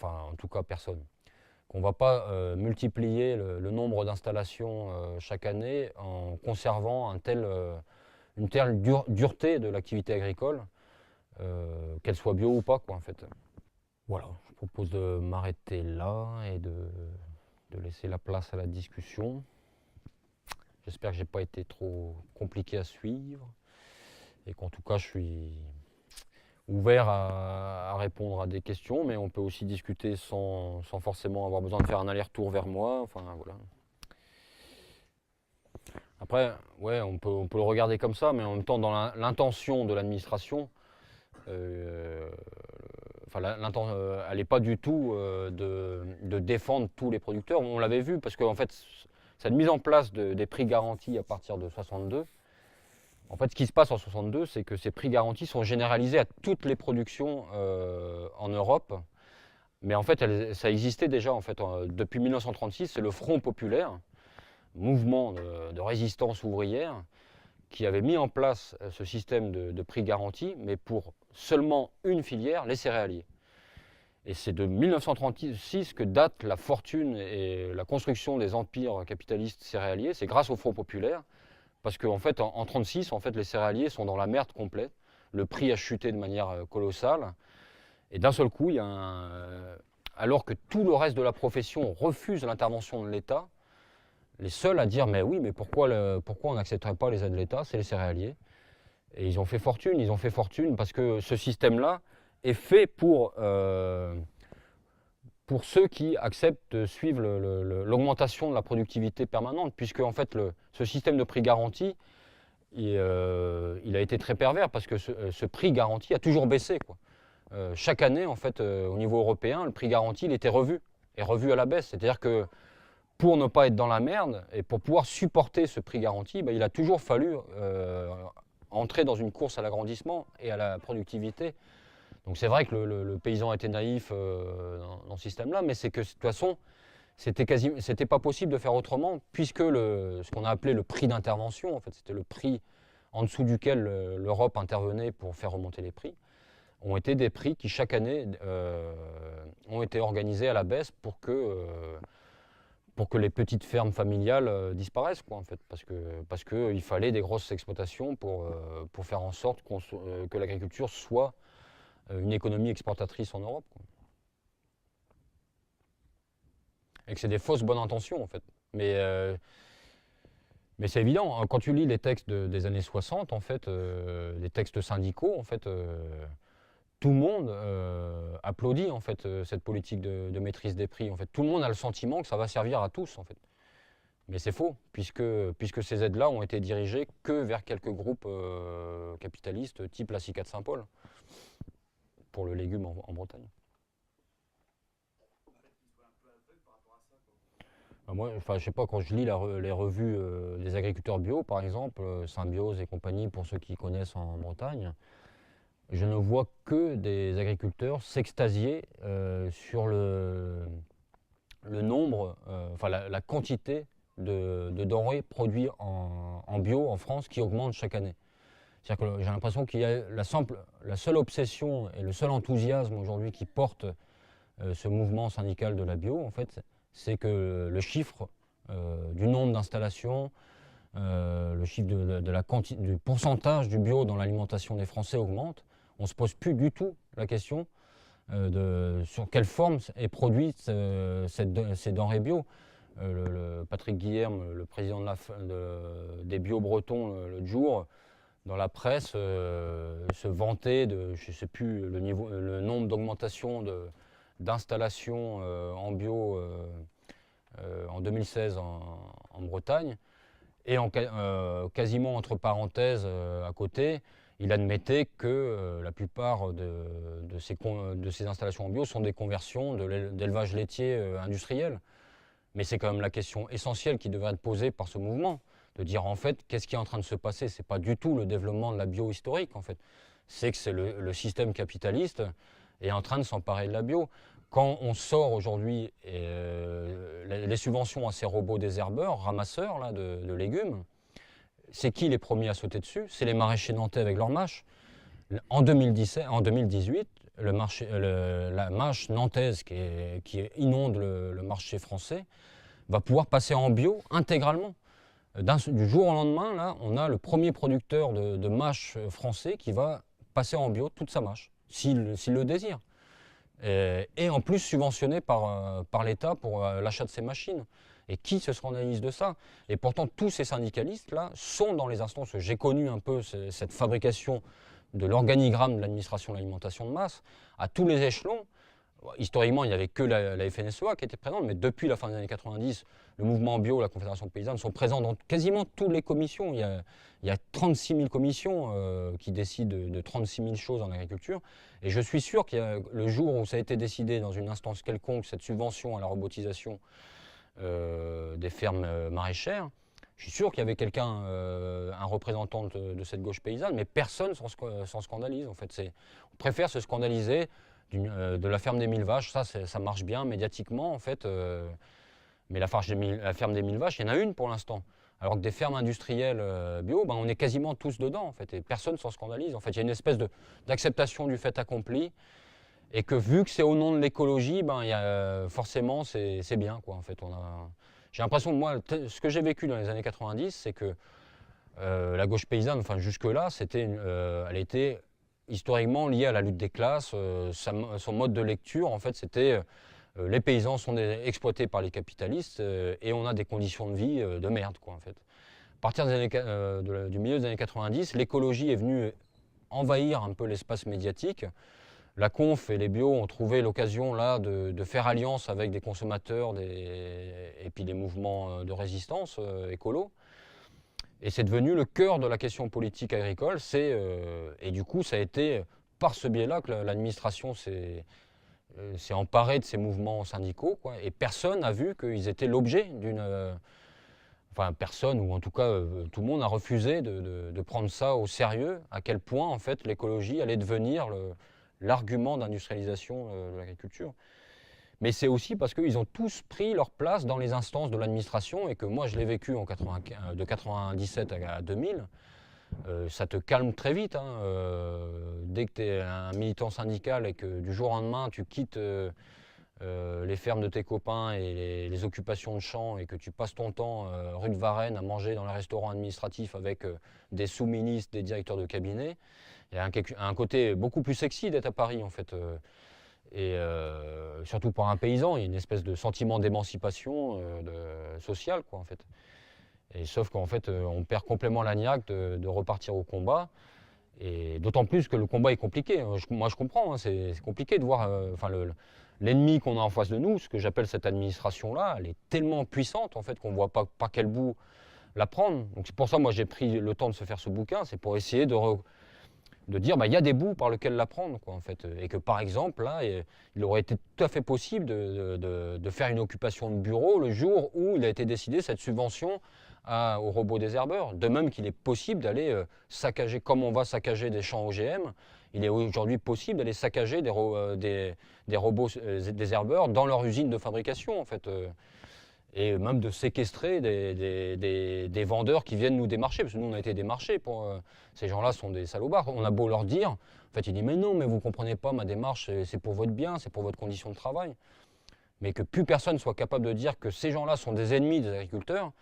en tout cas personne. Qu'on ne va pas multiplier le nombre d'installations chaque année en conservant une telle dureté de l'activité agricole. qu'elle soit bio ou pas, quoi, en fait. Voilà, je propose de m'arrêter là et de laisser la place à la discussion. J'espère que je n'ai pas été trop compliqué à suivre et qu'en tout cas je suis ouvert à répondre à des questions, mais on peut aussi discuter sans forcément avoir besoin de faire un aller-retour vers moi. Enfin, voilà. Après, ouais, on peut le regarder comme ça, mais en même temps, dans l'intention de l'administration, elle n'est pas du tout de défendre tous les producteurs. On l'avait vu, parce qu'en fait, cette mise en place des prix garantis à partir de 62, en fait, ce qui se passe en 62, c'est que ces prix garantis sont généralisés à toutes les productions en Europe. Mais en fait, ça existait déjà en fait, depuis 1936. C'est le Front populaire, mouvement de résistance ouvrière, qui avait mis en place ce système de prix garantis, mais pour seulement une filière, les céréaliers. Et c'est de 1936 que date la fortune et la construction des empires capitalistes céréaliers. C'est grâce au Front populaire. Parce qu'en fait, en 1936, en fait, les céréaliers sont dans la merde complète. Le prix a chuté de manière colossale. Et d'un seul coup, alors que tout le reste de la profession refuse l'intervention de l'État, les seuls à dire mais oui, mais pourquoi on n'accepterait pas les aides de l'État, c'est les céréaliers. Et ils ont fait fortune parce que ce système-là est fait pour ceux qui acceptent de suivre l'augmentation de la productivité permanente, puisque en fait, ce système de prix garanti, il a été très pervers, parce que ce prix garanti a toujours baissé, quoi. Chaque année, en fait, au niveau européen, le prix garanti il était revu à la baisse. C'est-à-dire que pour ne pas être dans la merde, et pour pouvoir supporter ce prix garanti, il a toujours fallu entrer dans une course à l'agrandissement et à la productivité. Donc c'est vrai que le paysan était naïf dans ce système-là, mais c'est que de toute façon, c'était pas possible de faire autrement, puisque ce qu'on a appelé le prix d'intervention, en fait, c'était le prix en dessous duquel l'Europe intervenait pour faire remonter les prix, ont été des prix qui chaque année ont été organisés à la baisse pour que les petites fermes familiales disparaissent, quoi, en fait, parce qu'il fallait des grosses exploitations pour faire en sorte que l'agriculture soit une économie exportatrice en Europe, quoi. Et que c'est des fausses bonnes intentions, en fait. Mais c'est évident, hein, quand tu lis les textes des années 60, en fait, les textes syndicaux, en fait, tout le monde applaudit, en fait, cette politique de maîtrise des prix. En fait. Tout le monde a le sentiment que ça va servir à tous, en fait. Mais c'est faux, puisque ces aides-là ont été dirigées que vers quelques groupes capitalistes, type la CICA de Saint-Paul, pour le légume en Bretagne. Moi, je sais pas, quand je lis les revues des agriculteurs bio, par exemple, Symbiose et compagnie, pour ceux qui connaissent en Bretagne, je ne vois que des agriculteurs s'extasier sur le nombre, la quantité de denrées produites en bio en France qui augmente chaque année. C'est-à-dire que j'ai l'impression qu'il y a la seule obsession et le seul enthousiasme aujourd'hui qui porte ce mouvement syndical de la bio, en fait, c'est que le chiffre du nombre d'installations, le chiffre du pourcentage du bio dans l'alimentation des Français augmente. On ne se pose plus du tout la question sur quelle forme est produite ces denrées bio. Patrick Guilherme, le président des bio bretons, l'autre jour, dans la presse, se vantait de, je ne sais plus, le nombre d'augmentation d'installations en bio en 2016 en Bretagne. Et quasiment entre parenthèses à côté, il admettait que la plupart de ces installations en bio sont des conversions d'élevage laitier industriel. Mais c'est quand même la question essentielle qui devrait être posée par ce mouvement, de dire en fait qu'est-ce qui est en train de se passer. Ce n'est pas du tout le développement de la bio historique en fait. C'est que c'est le système capitaliste est en train de s'emparer de la bio. Quand on sort aujourd'hui les subventions à ces robots désherbeurs, ramasseurs là, de légumes, c'est qui les premiers à sauter dessus? C'est les maraîchers nantais avec leurs mâches. En 2018, la mâche nantaise qui inonde le marché français va pouvoir passer en bio intégralement. Du jour au lendemain, là, on a le premier producteur de mâches français qui va passer en bio toute sa mâche, s'il le désire. Et en plus subventionné par l'État pour l'achat de ces machines. Et qui se scandalise de ça? Et pourtant, tous ces syndicalistes-là sont dans les instances. J'ai connu un peu cette fabrication de l'organigramme de l'administration de l'alimentation de masse à tous les échelons. Historiquement, il n'y avait que la FNSEA qui était présente, mais depuis la fin des années 90, le mouvement bio, la Confédération paysanne sont présents dans quasiment toutes les commissions. Il y a 36 000 commissions qui décident de 36 000 choses en agriculture. Et je suis sûr qu'il y a le jour où ça a été décidé dans une instance quelconque, cette subvention à la robotisation des fermes maraîchères, je suis sûr qu'il y avait quelqu'un, un représentant de cette gauche paysanne, mais personne s'en scandalise. En fait, on préfère se scandaliser de la ferme des 1000 vaches. Ça marche bien médiatiquement, en fait. Mais la ferme des 1000 vaches, il y en a une pour l'instant. Alors que des fermes industrielles bio, ben, on est quasiment tous dedans, en fait, et personne s'en scandalise. En fait, il y a une espèce d'acceptation du fait accompli, et que vu que c'est au nom de l'écologie, ben, forcément, c'est bien, quoi. En fait, j'ai l'impression, moi, ce que j'ai vécu dans les années 90, c'est que la gauche paysanne, enfin jusque-là, elle était historiquement liée à la lutte des classes. Son mode de lecture, en fait, c'était les paysans sont exploités par les capitalistes et on a des conditions de vie de merde, quoi, en fait. À partir du milieu des années 90, l'écologie est venue envahir un peu l'espace médiatique. La Conf et les bio ont trouvé l'occasion là de faire alliance avec des consommateurs et puis des mouvements de résistance écolo. Et c'est devenu le cœur de la question politique agricole. Et du coup, ça a été par ce biais-là que l'administration s'est emparée de ces mouvements syndicaux, quoi. Et personne n'a vu qu'ils étaient l'objet d'une... Enfin, personne, ou en tout cas, tout le monde a refusé de prendre ça au sérieux, à quel point, en fait, l'écologie allait devenir l'argument d'industrialisation de l'agriculture. Mais c'est aussi parce qu'ils ont tous pris leur place dans les instances de l'administration et que moi je l'ai vécu de 97 à 2000. Ça te calme très vite, hein. Dès que tu es un militant syndical et que du jour au lendemain tu quittes les fermes de tes copains et les occupations de champs et que tu passes ton temps rue de Varennes à manger dans les restaurants administratifs avec des sous-ministres, des directeurs de cabinet, il y a un côté beaucoup plus sexy d'être à Paris, en fait. Et surtout pour un paysan, il y a une espèce de sentiment d'émancipation sociale, quoi, en fait. Et sauf qu'en fait, on perd complètement la niaque de repartir au combat. Et d'autant plus que le combat est compliqué. Moi, je comprends, hein, c'est compliqué de voir l'ennemi qu'on a en face de nous, ce que j'appelle cette administration-là, elle est tellement puissante, en fait, qu'on ne voit pas par quel bout la prendre. Donc c'est pour ça, moi, j'ai pris le temps de se faire ce bouquin, c'est pour essayer de dire il y a des bouts par lesquels la prendre, quoi, en fait. Et que par exemple, là, il aurait été tout à fait possible de faire une occupation de bureau le jour où il a été décidé cette subvention aux robots désherbeurs. De même qu'il est possible d'aller saccager, comme on va saccager des champs OGM, il est aujourd'hui possible d'aller saccager des robots désherbeurs dans leur usine de fabrication, en fait. Et même de séquestrer des vendeurs qui viennent nous démarcher, parce que nous on a été démarchés, ces gens-là sont des salopards. On a beau leur dire, en fait ils disent mais non, mais vous ne comprenez pas, ma démarche c'est pour votre bien, c'est pour votre condition de travail. Mais que plus personne soit capable de dire que ces gens-là sont des ennemis des agriculteurs,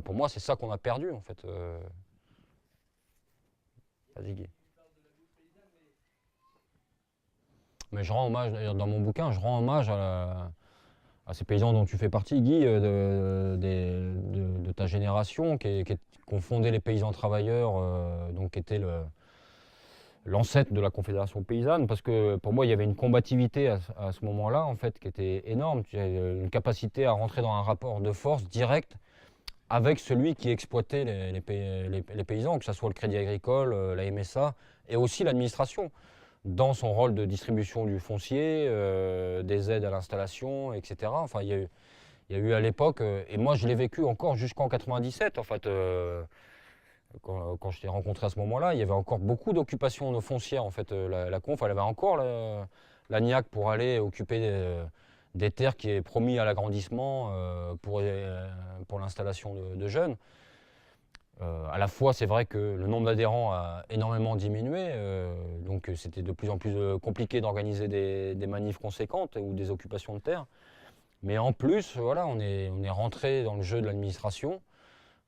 pour moi c'est ça qu'on a perdu, en fait. Vas-y Guy. Mais je rends hommage, d'ailleurs dans mon bouquin, je rends hommage à ces paysans dont tu fais partie, Guy, de ta génération, qui ont fondé les paysans travailleurs, donc qui étaient l'ancêtre de la Confédération paysanne, parce que pour moi, il y avait une combativité à ce moment-là, en fait, qui était énorme. Tu as une capacité à rentrer dans un rapport de force direct avec celui qui exploitait les paysans, que ce soit le Crédit Agricole, la MSA, et aussi l'administration, dans son rôle de distribution du foncier, des aides à l'installation, etc. Enfin, il y a eu à l'époque, et moi je l'ai vécu encore jusqu'en 97, en fait, quand je t'ai rencontré à ce moment-là, il y avait encore beaucoup d'occupations de foncières, en fait. La Conf, elle avait encore la niaque pour aller occuper des terres qui est promis à l'agrandissement pour l'installation de jeunes. À la fois, c'est vrai que le nombre d'adhérents a énormément diminué, donc c'était de plus en plus compliqué d'organiser des manifs conséquentes ou des occupations de terre. Mais en plus, voilà, on est rentré dans le jeu de l'administration,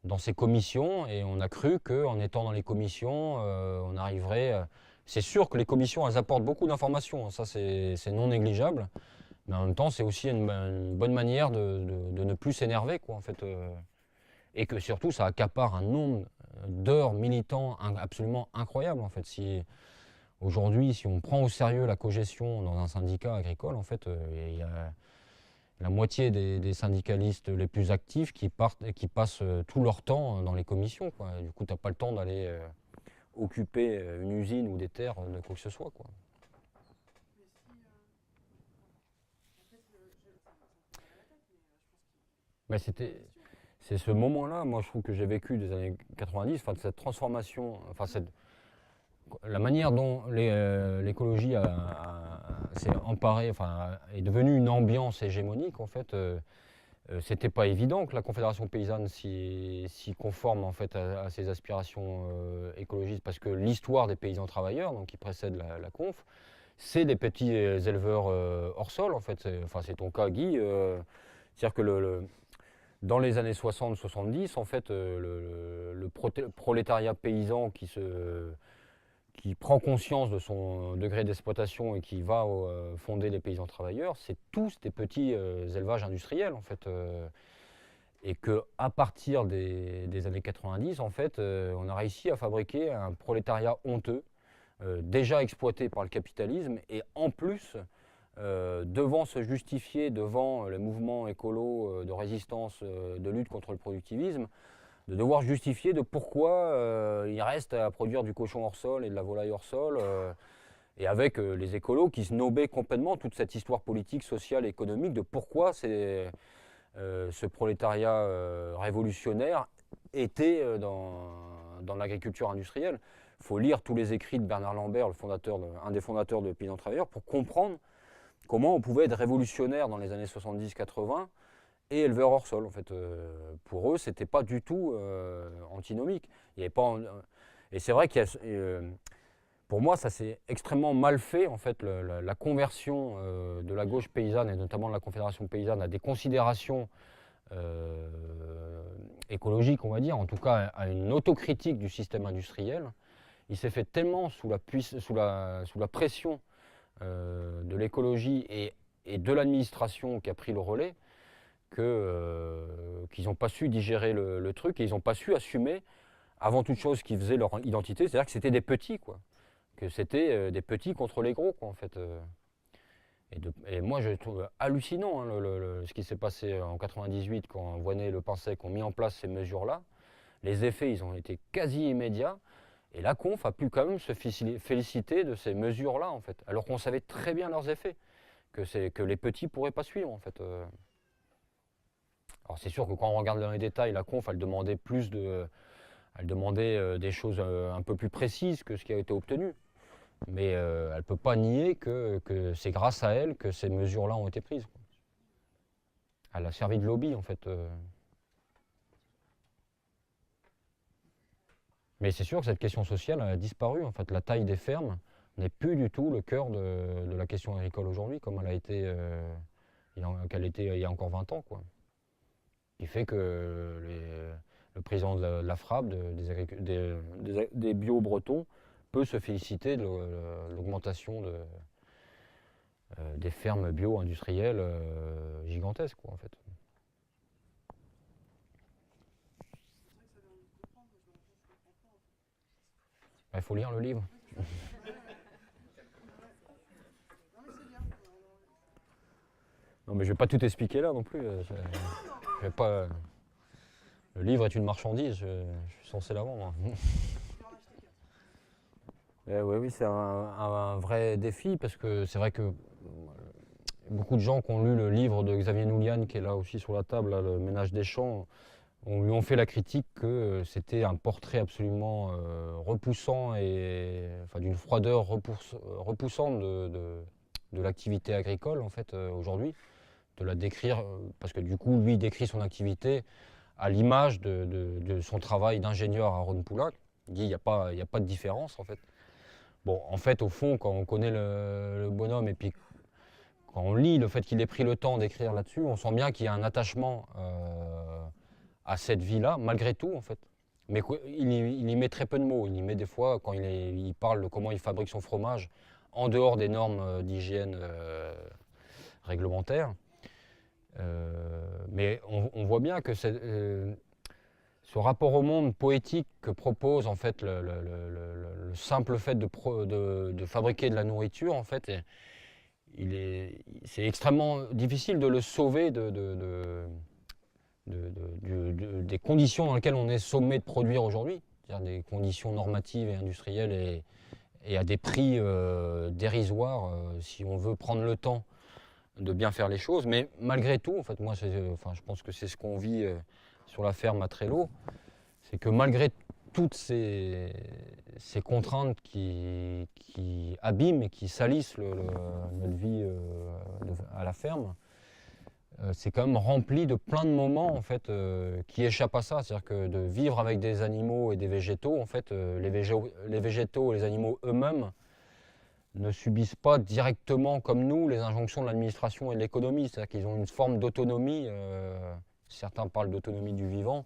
dans ces commissions, et on a cru qu'en étant dans les commissions, on arriverait... C'est sûr que les commissions, elles apportent beaucoup d'informations, hein, ça c'est non négligeable. Mais en même temps, c'est aussi une bonne manière de ne plus s'énerver, quoi, en fait. Et que surtout, ça accapare un nombre d'heures militants absolument incroyable, en fait. Aujourd'hui, si on prend au sérieux la cogestion dans un syndicat agricole, en fait, il y a la moitié des syndicalistes les plus actifs qui passent tout leur temps dans les commissions, quoi. Et du coup, tu n'as pas le temps d'aller occuper une usine ou des terres de quoi que ce soit, quoi. Mais c'est ce moment-là, moi je trouve que j'ai vécu des années 90, enfin, de cette transformation, enfin, la manière dont l'écologie s'est emparée, enfin, est devenue une ambiance hégémonique, en fait, c'était pas évident que la Confédération paysanne s'y conforme en fait à ses aspirations écologistes, parce que l'histoire des paysans travailleurs, donc qui précède la Conf, c'est des petits éleveurs hors sol, en fait. Enfin, c'est ton cas, Guy. C'est-à-dire que dans les années 60-70, en fait, le prolétariat paysan qui prend conscience de son degré d'exploitation et qui va fonder les paysans travailleurs, c'est tous des petits élevages industriels, en fait. Et qu'à partir des années 90, en fait, on a réussi à fabriquer un prolétariat honteux, déjà exploité par le capitalisme, et en plus, devant se justifier devant les mouvements écolos de résistance, de lutte contre le productivisme, de devoir justifier de pourquoi il reste à produire du cochon hors sol et de la volaille hors sol, et avec les écolos qui snobaient complètement toute cette histoire politique, sociale et économique de pourquoi ce prolétariat révolutionnaire était dans l'agriculture industrielle. Il faut lire tous les écrits de Bernard Lambert, un des fondateurs de Paysans Travailleurs, pour comprendre comment on pouvait être révolutionnaire dans les années 70-80 et éleveur hors sol. En fait, pour eux, c'était pas du tout antinomique. Il y avait pas, et c'est vrai qu'il y a, pour moi, ça s'est extrêmement mal fait, en fait, la conversion de la gauche paysanne et notamment de la Confédération paysanne à des considérations écologiques, on va dire, en tout cas à une autocritique du système industriel. Il s'est fait tellement sous la pression de l'écologie et de l'administration qui a pris le relais qu'ils n'ont pas su digérer le truc et ils n'ont pas su assumer avant toute chose qui faisait leur identité, c'est-à-dire que c'était des petits, quoi. Que c'était des petits contre les gros, quoi, en fait. Et moi, je trouve hallucinant hein, ce qui s'est passé en 98 quand Voynet et Le Pensec ont mis en place ces mesures-là. Les effets, ils ont été quasi immédiats. Et la Conf a pu quand même se féliciter de ces mesures-là, en fait, alors qu'on savait très bien leurs effets, que les petits ne pourraient pas suivre, en fait. Alors c'est sûr que quand on regarde dans les détails, la Conf, elle demandait des choses un peu plus précises que ce qui a été obtenu. Mais elle ne peut pas nier que c'est grâce à elle que ces mesures-là ont été prises. Elle a servi de lobby, en fait. Mais c'est sûr que cette question sociale a disparu. En fait, la taille des fermes n'est plus du tout le cœur de la question agricole aujourd'hui, comme elle a été, qu'elle était il y a encore 20 ans, quoi. Ce qui fait que le président de la FRAP, des bio-bretons, peut se féliciter de l'augmentation des fermes bio-industrielles gigantesques, quoi, en fait. Il faut lire le livre. Non, mais je ne vais pas tout expliquer là non plus. Je vais pas... Le livre est une marchandise, je suis censé la vendre. Oui, c'est un vrai défi parce que c'est vrai que beaucoup de gens qui ont lu le livre de Xavier Noulian, qui est là aussi sur la table, là, Le Ménage des champs, lui ont fait la critique que c'était un portrait absolument repoussant et enfin, d'une froideur repoussante de l'activité agricole en fait aujourd'hui, de la décrire parce que du coup lui décrit son activité à l'image de son travail d'ingénieur à Ron-Poulac. Il dit il n'y a pas de différence en fait. Bon, en fait, au fond, quand on connaît le bonhomme et puis quand on lit le fait qu'il ait pris le temps d'écrire là-dessus, on sent bien qu'il y a un attachement à cette vie-là, malgré tout, en fait. mais il y met très peu de mots. Il y met des fois, quand il parle de comment il fabrique son fromage, en dehors des normes d'hygiène réglementaires. Mais on voit bien que ce rapport au monde poétique que propose en fait le simple fait de fabriquer de la nourriture, en fait, c'est extrêmement difficile de le sauver des conditions dans lesquelles on est sommé de produire aujourd'hui, c'est-à-dire des conditions normatives et industrielles et à des prix dérisoires si on veut prendre le temps de bien faire les choses. Mais malgré tout, en fait, moi, je pense que c'est ce qu'on vit sur la ferme à Trello, c'est que malgré toutes ces contraintes qui abîment et qui salissent notre vie à la ferme, c'est quand même rempli de plein de moments en fait, qui échappent à ça. C'est-à-dire que de vivre avec des animaux et des végétaux, en fait, les végétaux et les animaux eux-mêmes ne subissent pas directement comme nous les injonctions de l'administration et de l'économie. C'est-à-dire qu'ils ont une forme d'autonomie, certains parlent d'autonomie du vivant,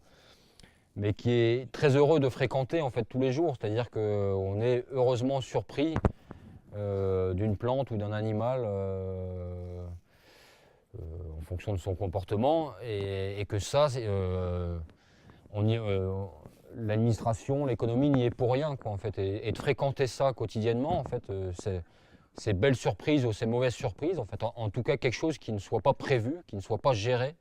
mais qui est très heureux de fréquenter en fait tous les jours. C'est-à-dire qu'on est heureusement surpris d'une plante ou d'un animal en fonction de son comportement, et que ça, l'administration, l'économie n'y est pour rien, quoi, en fait. Et de fréquenter ça quotidiennement, en fait, ces belles surprises ou ces mauvaises surprises, en fait, en tout cas quelque chose qui ne soit pas prévu, qui ne soit pas géré,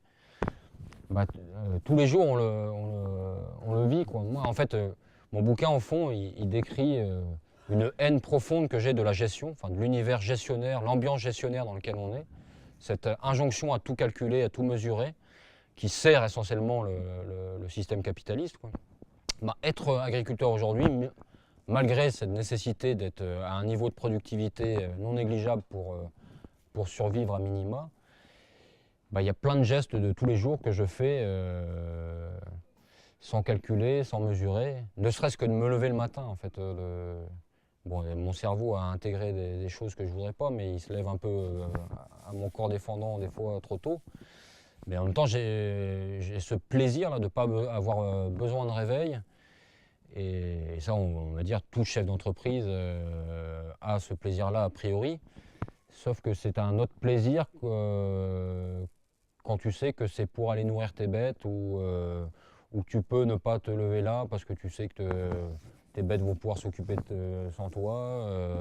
tous les jours on le vit, quoi. Moi, en fait, mon bouquin, au fond, il décrit une haine profonde que j'ai de la gestion, enfin de l'univers gestionnaire, l'ambiance gestionnaire dans lequel on est, cette injonction à tout calculer, à tout mesurer, qui sert essentiellement le système capitaliste, quoi. Être agriculteur aujourd'hui, malgré cette nécessité d'être à un niveau de productivité non négligeable pour survivre à minima, y a plein de gestes de tous les jours que je fais sans calculer, sans mesurer, ne serait-ce que de me lever le matin, en fait. Bon, mon cerveau a intégré des choses que je ne voudrais pas, mais il se lève un peu à mon corps défendant des fois trop tôt. Mais en même temps, j'ai ce plaisir là, de ne pas avoir besoin de réveil. Et ça, on va dire, tout chef d'entreprise a ce plaisir-là a priori. Sauf que c'est un autre plaisir quand tu sais que c'est pour aller nourrir tes bêtes ou tu peux ne pas te lever là parce que tu sais que tes bêtes vont pouvoir s'occuper sans toi.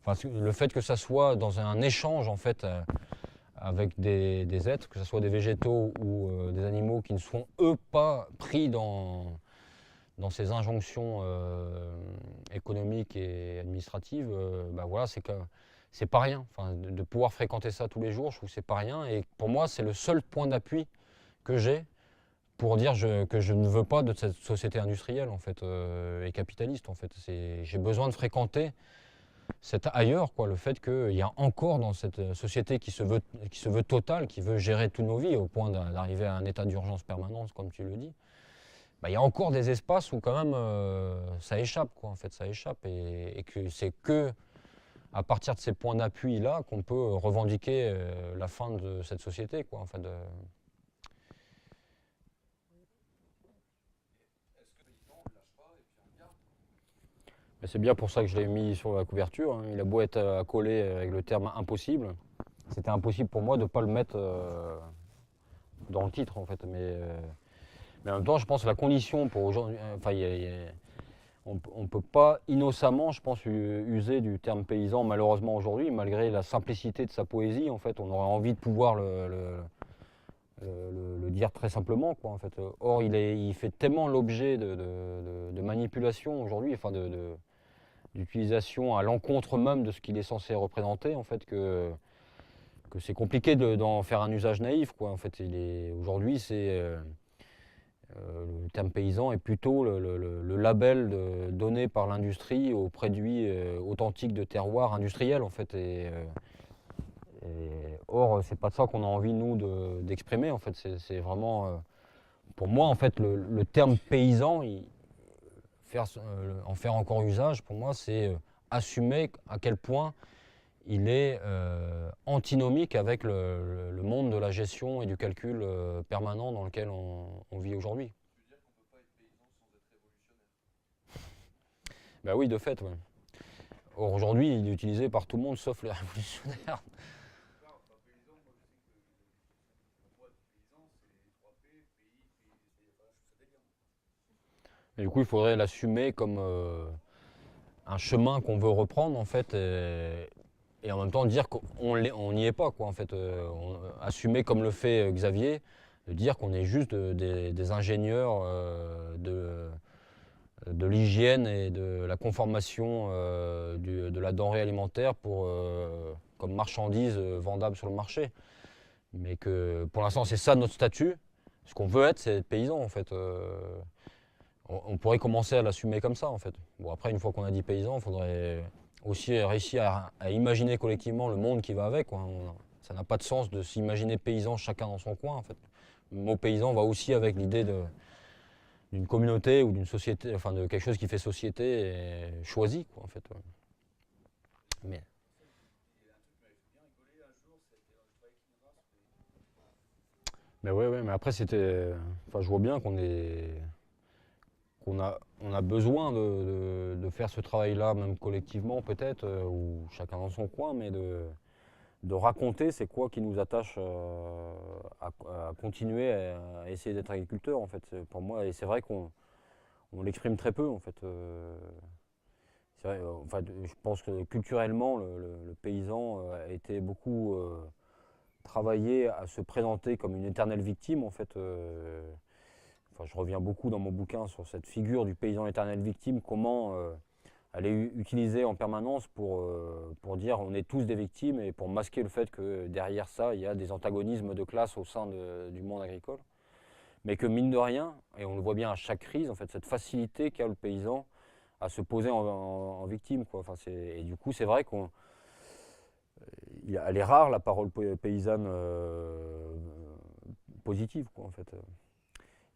Le fait que ça soit dans un échange en fait avec des êtres, que ce soit des végétaux ou des animaux qui ne sont eux pas pris dans ces injonctions économiques et administratives, voilà, c'est pas rien. Enfin, de pouvoir fréquenter ça tous les jours, je trouve que c'est pas rien. Et pour moi, c'est le seul point d'appui que j'ai pour dire que je ne veux pas de cette société industrielle en fait, et capitaliste. En fait. J'ai besoin de fréquenter cet ailleurs, quoi, le fait qu'il y a encore dans cette société qui se veut totale, qui veut gérer toutes nos vies au point d'arriver à un état d'urgence permanente, comme tu le dis. Il y a encore des espaces où quand même ça échappe, quoi, en fait, ça échappe, et que c'est que à partir de ces points d'appui là qu'on peut revendiquer la fin de cette société, quoi, en fait. C'est bien pour ça que je l'ai mis sur la couverture, hein. Il a beau être accolé avec le terme impossible, c'était impossible pour moi de ne pas le mettre dans le titre, en fait. Mais en même temps, je pense que la condition pour aujourd'hui, on ne peut pas innocemment, je pense, user du terme paysan malheureusement aujourd'hui, malgré la simplicité de sa poésie. En fait, on aurait envie de pouvoir le dire très simplement, quoi, en fait. Or, il fait tellement l'objet de manipulation aujourd'hui, enfin d'utilisation à l'encontre même de ce qu'il est censé représenter, en fait, que c'est compliqué d'en faire un usage naïf, quoi. En fait, aujourd'hui, le terme paysan est plutôt le label donné par l'industrie aux produits authentiques de terroir industriel, en fait. Or, c'est pas de ça qu'on a envie, nous, d'exprimer, en fait. C'est vraiment, pour moi, en fait, le terme paysan, en faire encore usage, pour moi, c'est assumer à quel point il est antinomique avec le monde de la gestion et du calcul permanent dans lequel on vit aujourd'hui. Tu veux dire qu'on ne peut pas être paysan sans être révolutionnaire? Bah oui, de fait, ouais. Or, aujourd'hui, il est utilisé par tout le monde sauf les révolutionnaires. Et du coup, il faudrait l'assumer comme un chemin qu'on veut reprendre, en fait, et en même temps dire qu'on n'y est pas, quoi, en fait. Assumer comme le fait Xavier, de dire qu'on est juste des ingénieurs de l'hygiène et de la conformation de la denrée alimentaire comme marchandise vendable sur le marché. Mais que pour l'instant, c'est ça notre statut. Ce qu'on veut être, c'est être paysan, en fait. On pourrait commencer à l'assumer comme ça, en fait. Bon, après, une fois qu'on a dit paysan, il faudrait aussi réussir à imaginer collectivement le monde qui va avec, quoi. Ça n'a pas de sens de s'imaginer paysan chacun dans son coin, en fait. Le mot paysan va aussi avec l'idée d'une communauté ou d'une société, enfin de quelque chose qui fait société et choisi, quoi, en fait. Mais ouais, mais après c'était, enfin je vois bien qu'on a besoin de faire ce travail-là, même collectivement peut-être, ou chacun dans son coin, mais de raconter c'est quoi qui nous attache à continuer à essayer d'être agriculteur, en fait, pour moi. Et c'est vrai qu'on l'exprime très peu, en fait. C'est vrai, enfin, je pense que culturellement, le paysan a été beaucoup travaillé à se présenter comme une éternelle victime, en fait. Enfin, je reviens beaucoup dans mon bouquin sur cette figure du paysan éternel victime, comment elle est utilisée en permanence pour dire on est tous des victimes et pour masquer le fait que derrière ça, il y a des antagonismes de classe au sein du monde agricole. Mais que mine de rien, et on le voit bien à chaque crise, en fait, cette facilité qu'a le paysan à se poser en victime, quoi. Enfin, et du coup, c'est vrai elle est rare la parole paysanne positive, quoi, en fait.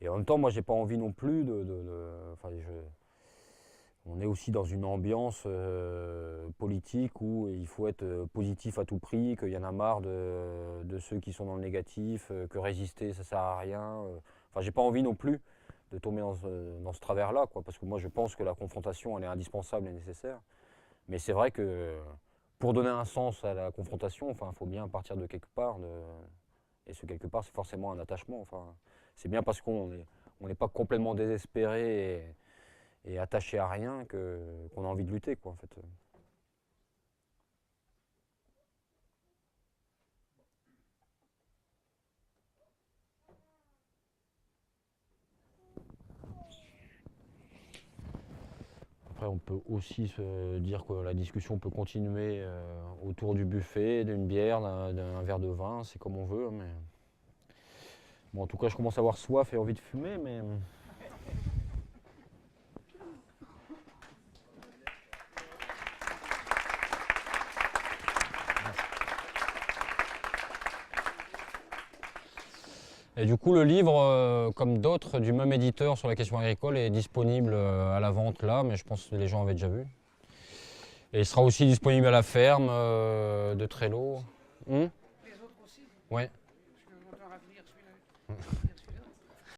Et en même temps, moi, j'ai pas envie non plus enfin, on est aussi dans une ambiance politique où il faut être positif à tout prix, qu'il y en a marre de ceux qui sont dans le négatif, que résister, ça sert à rien. Enfin, j'ai pas envie non plus de tomber dans ce travers-là, quoi, parce que moi, je pense que la confrontation, elle est indispensable et nécessaire. Mais c'est vrai que pour donner un sens à la confrontation, enfin, il faut bien partir de quelque part. Et ce quelque part, c'est forcément un attachement. Enfin, c'est bien parce qu'on n'est pas complètement désespéré et attaché à rien qu'on a envie de lutter, quoi, en fait. Après, on peut aussi se dire que la discussion peut continuer autour du buffet, d'une bière, d'un verre de vin, c'est comme on veut. Mais... Bon, en tout cas, je commence à avoir soif et envie de fumer, mais... Et du coup, le livre, comme d'autres du même éditeur sur la question agricole, est disponible à la vente là, mais je pense que les gens avaient déjà vu. Et il sera aussi disponible à la ferme de Trello. Les autres aussi? Ouais.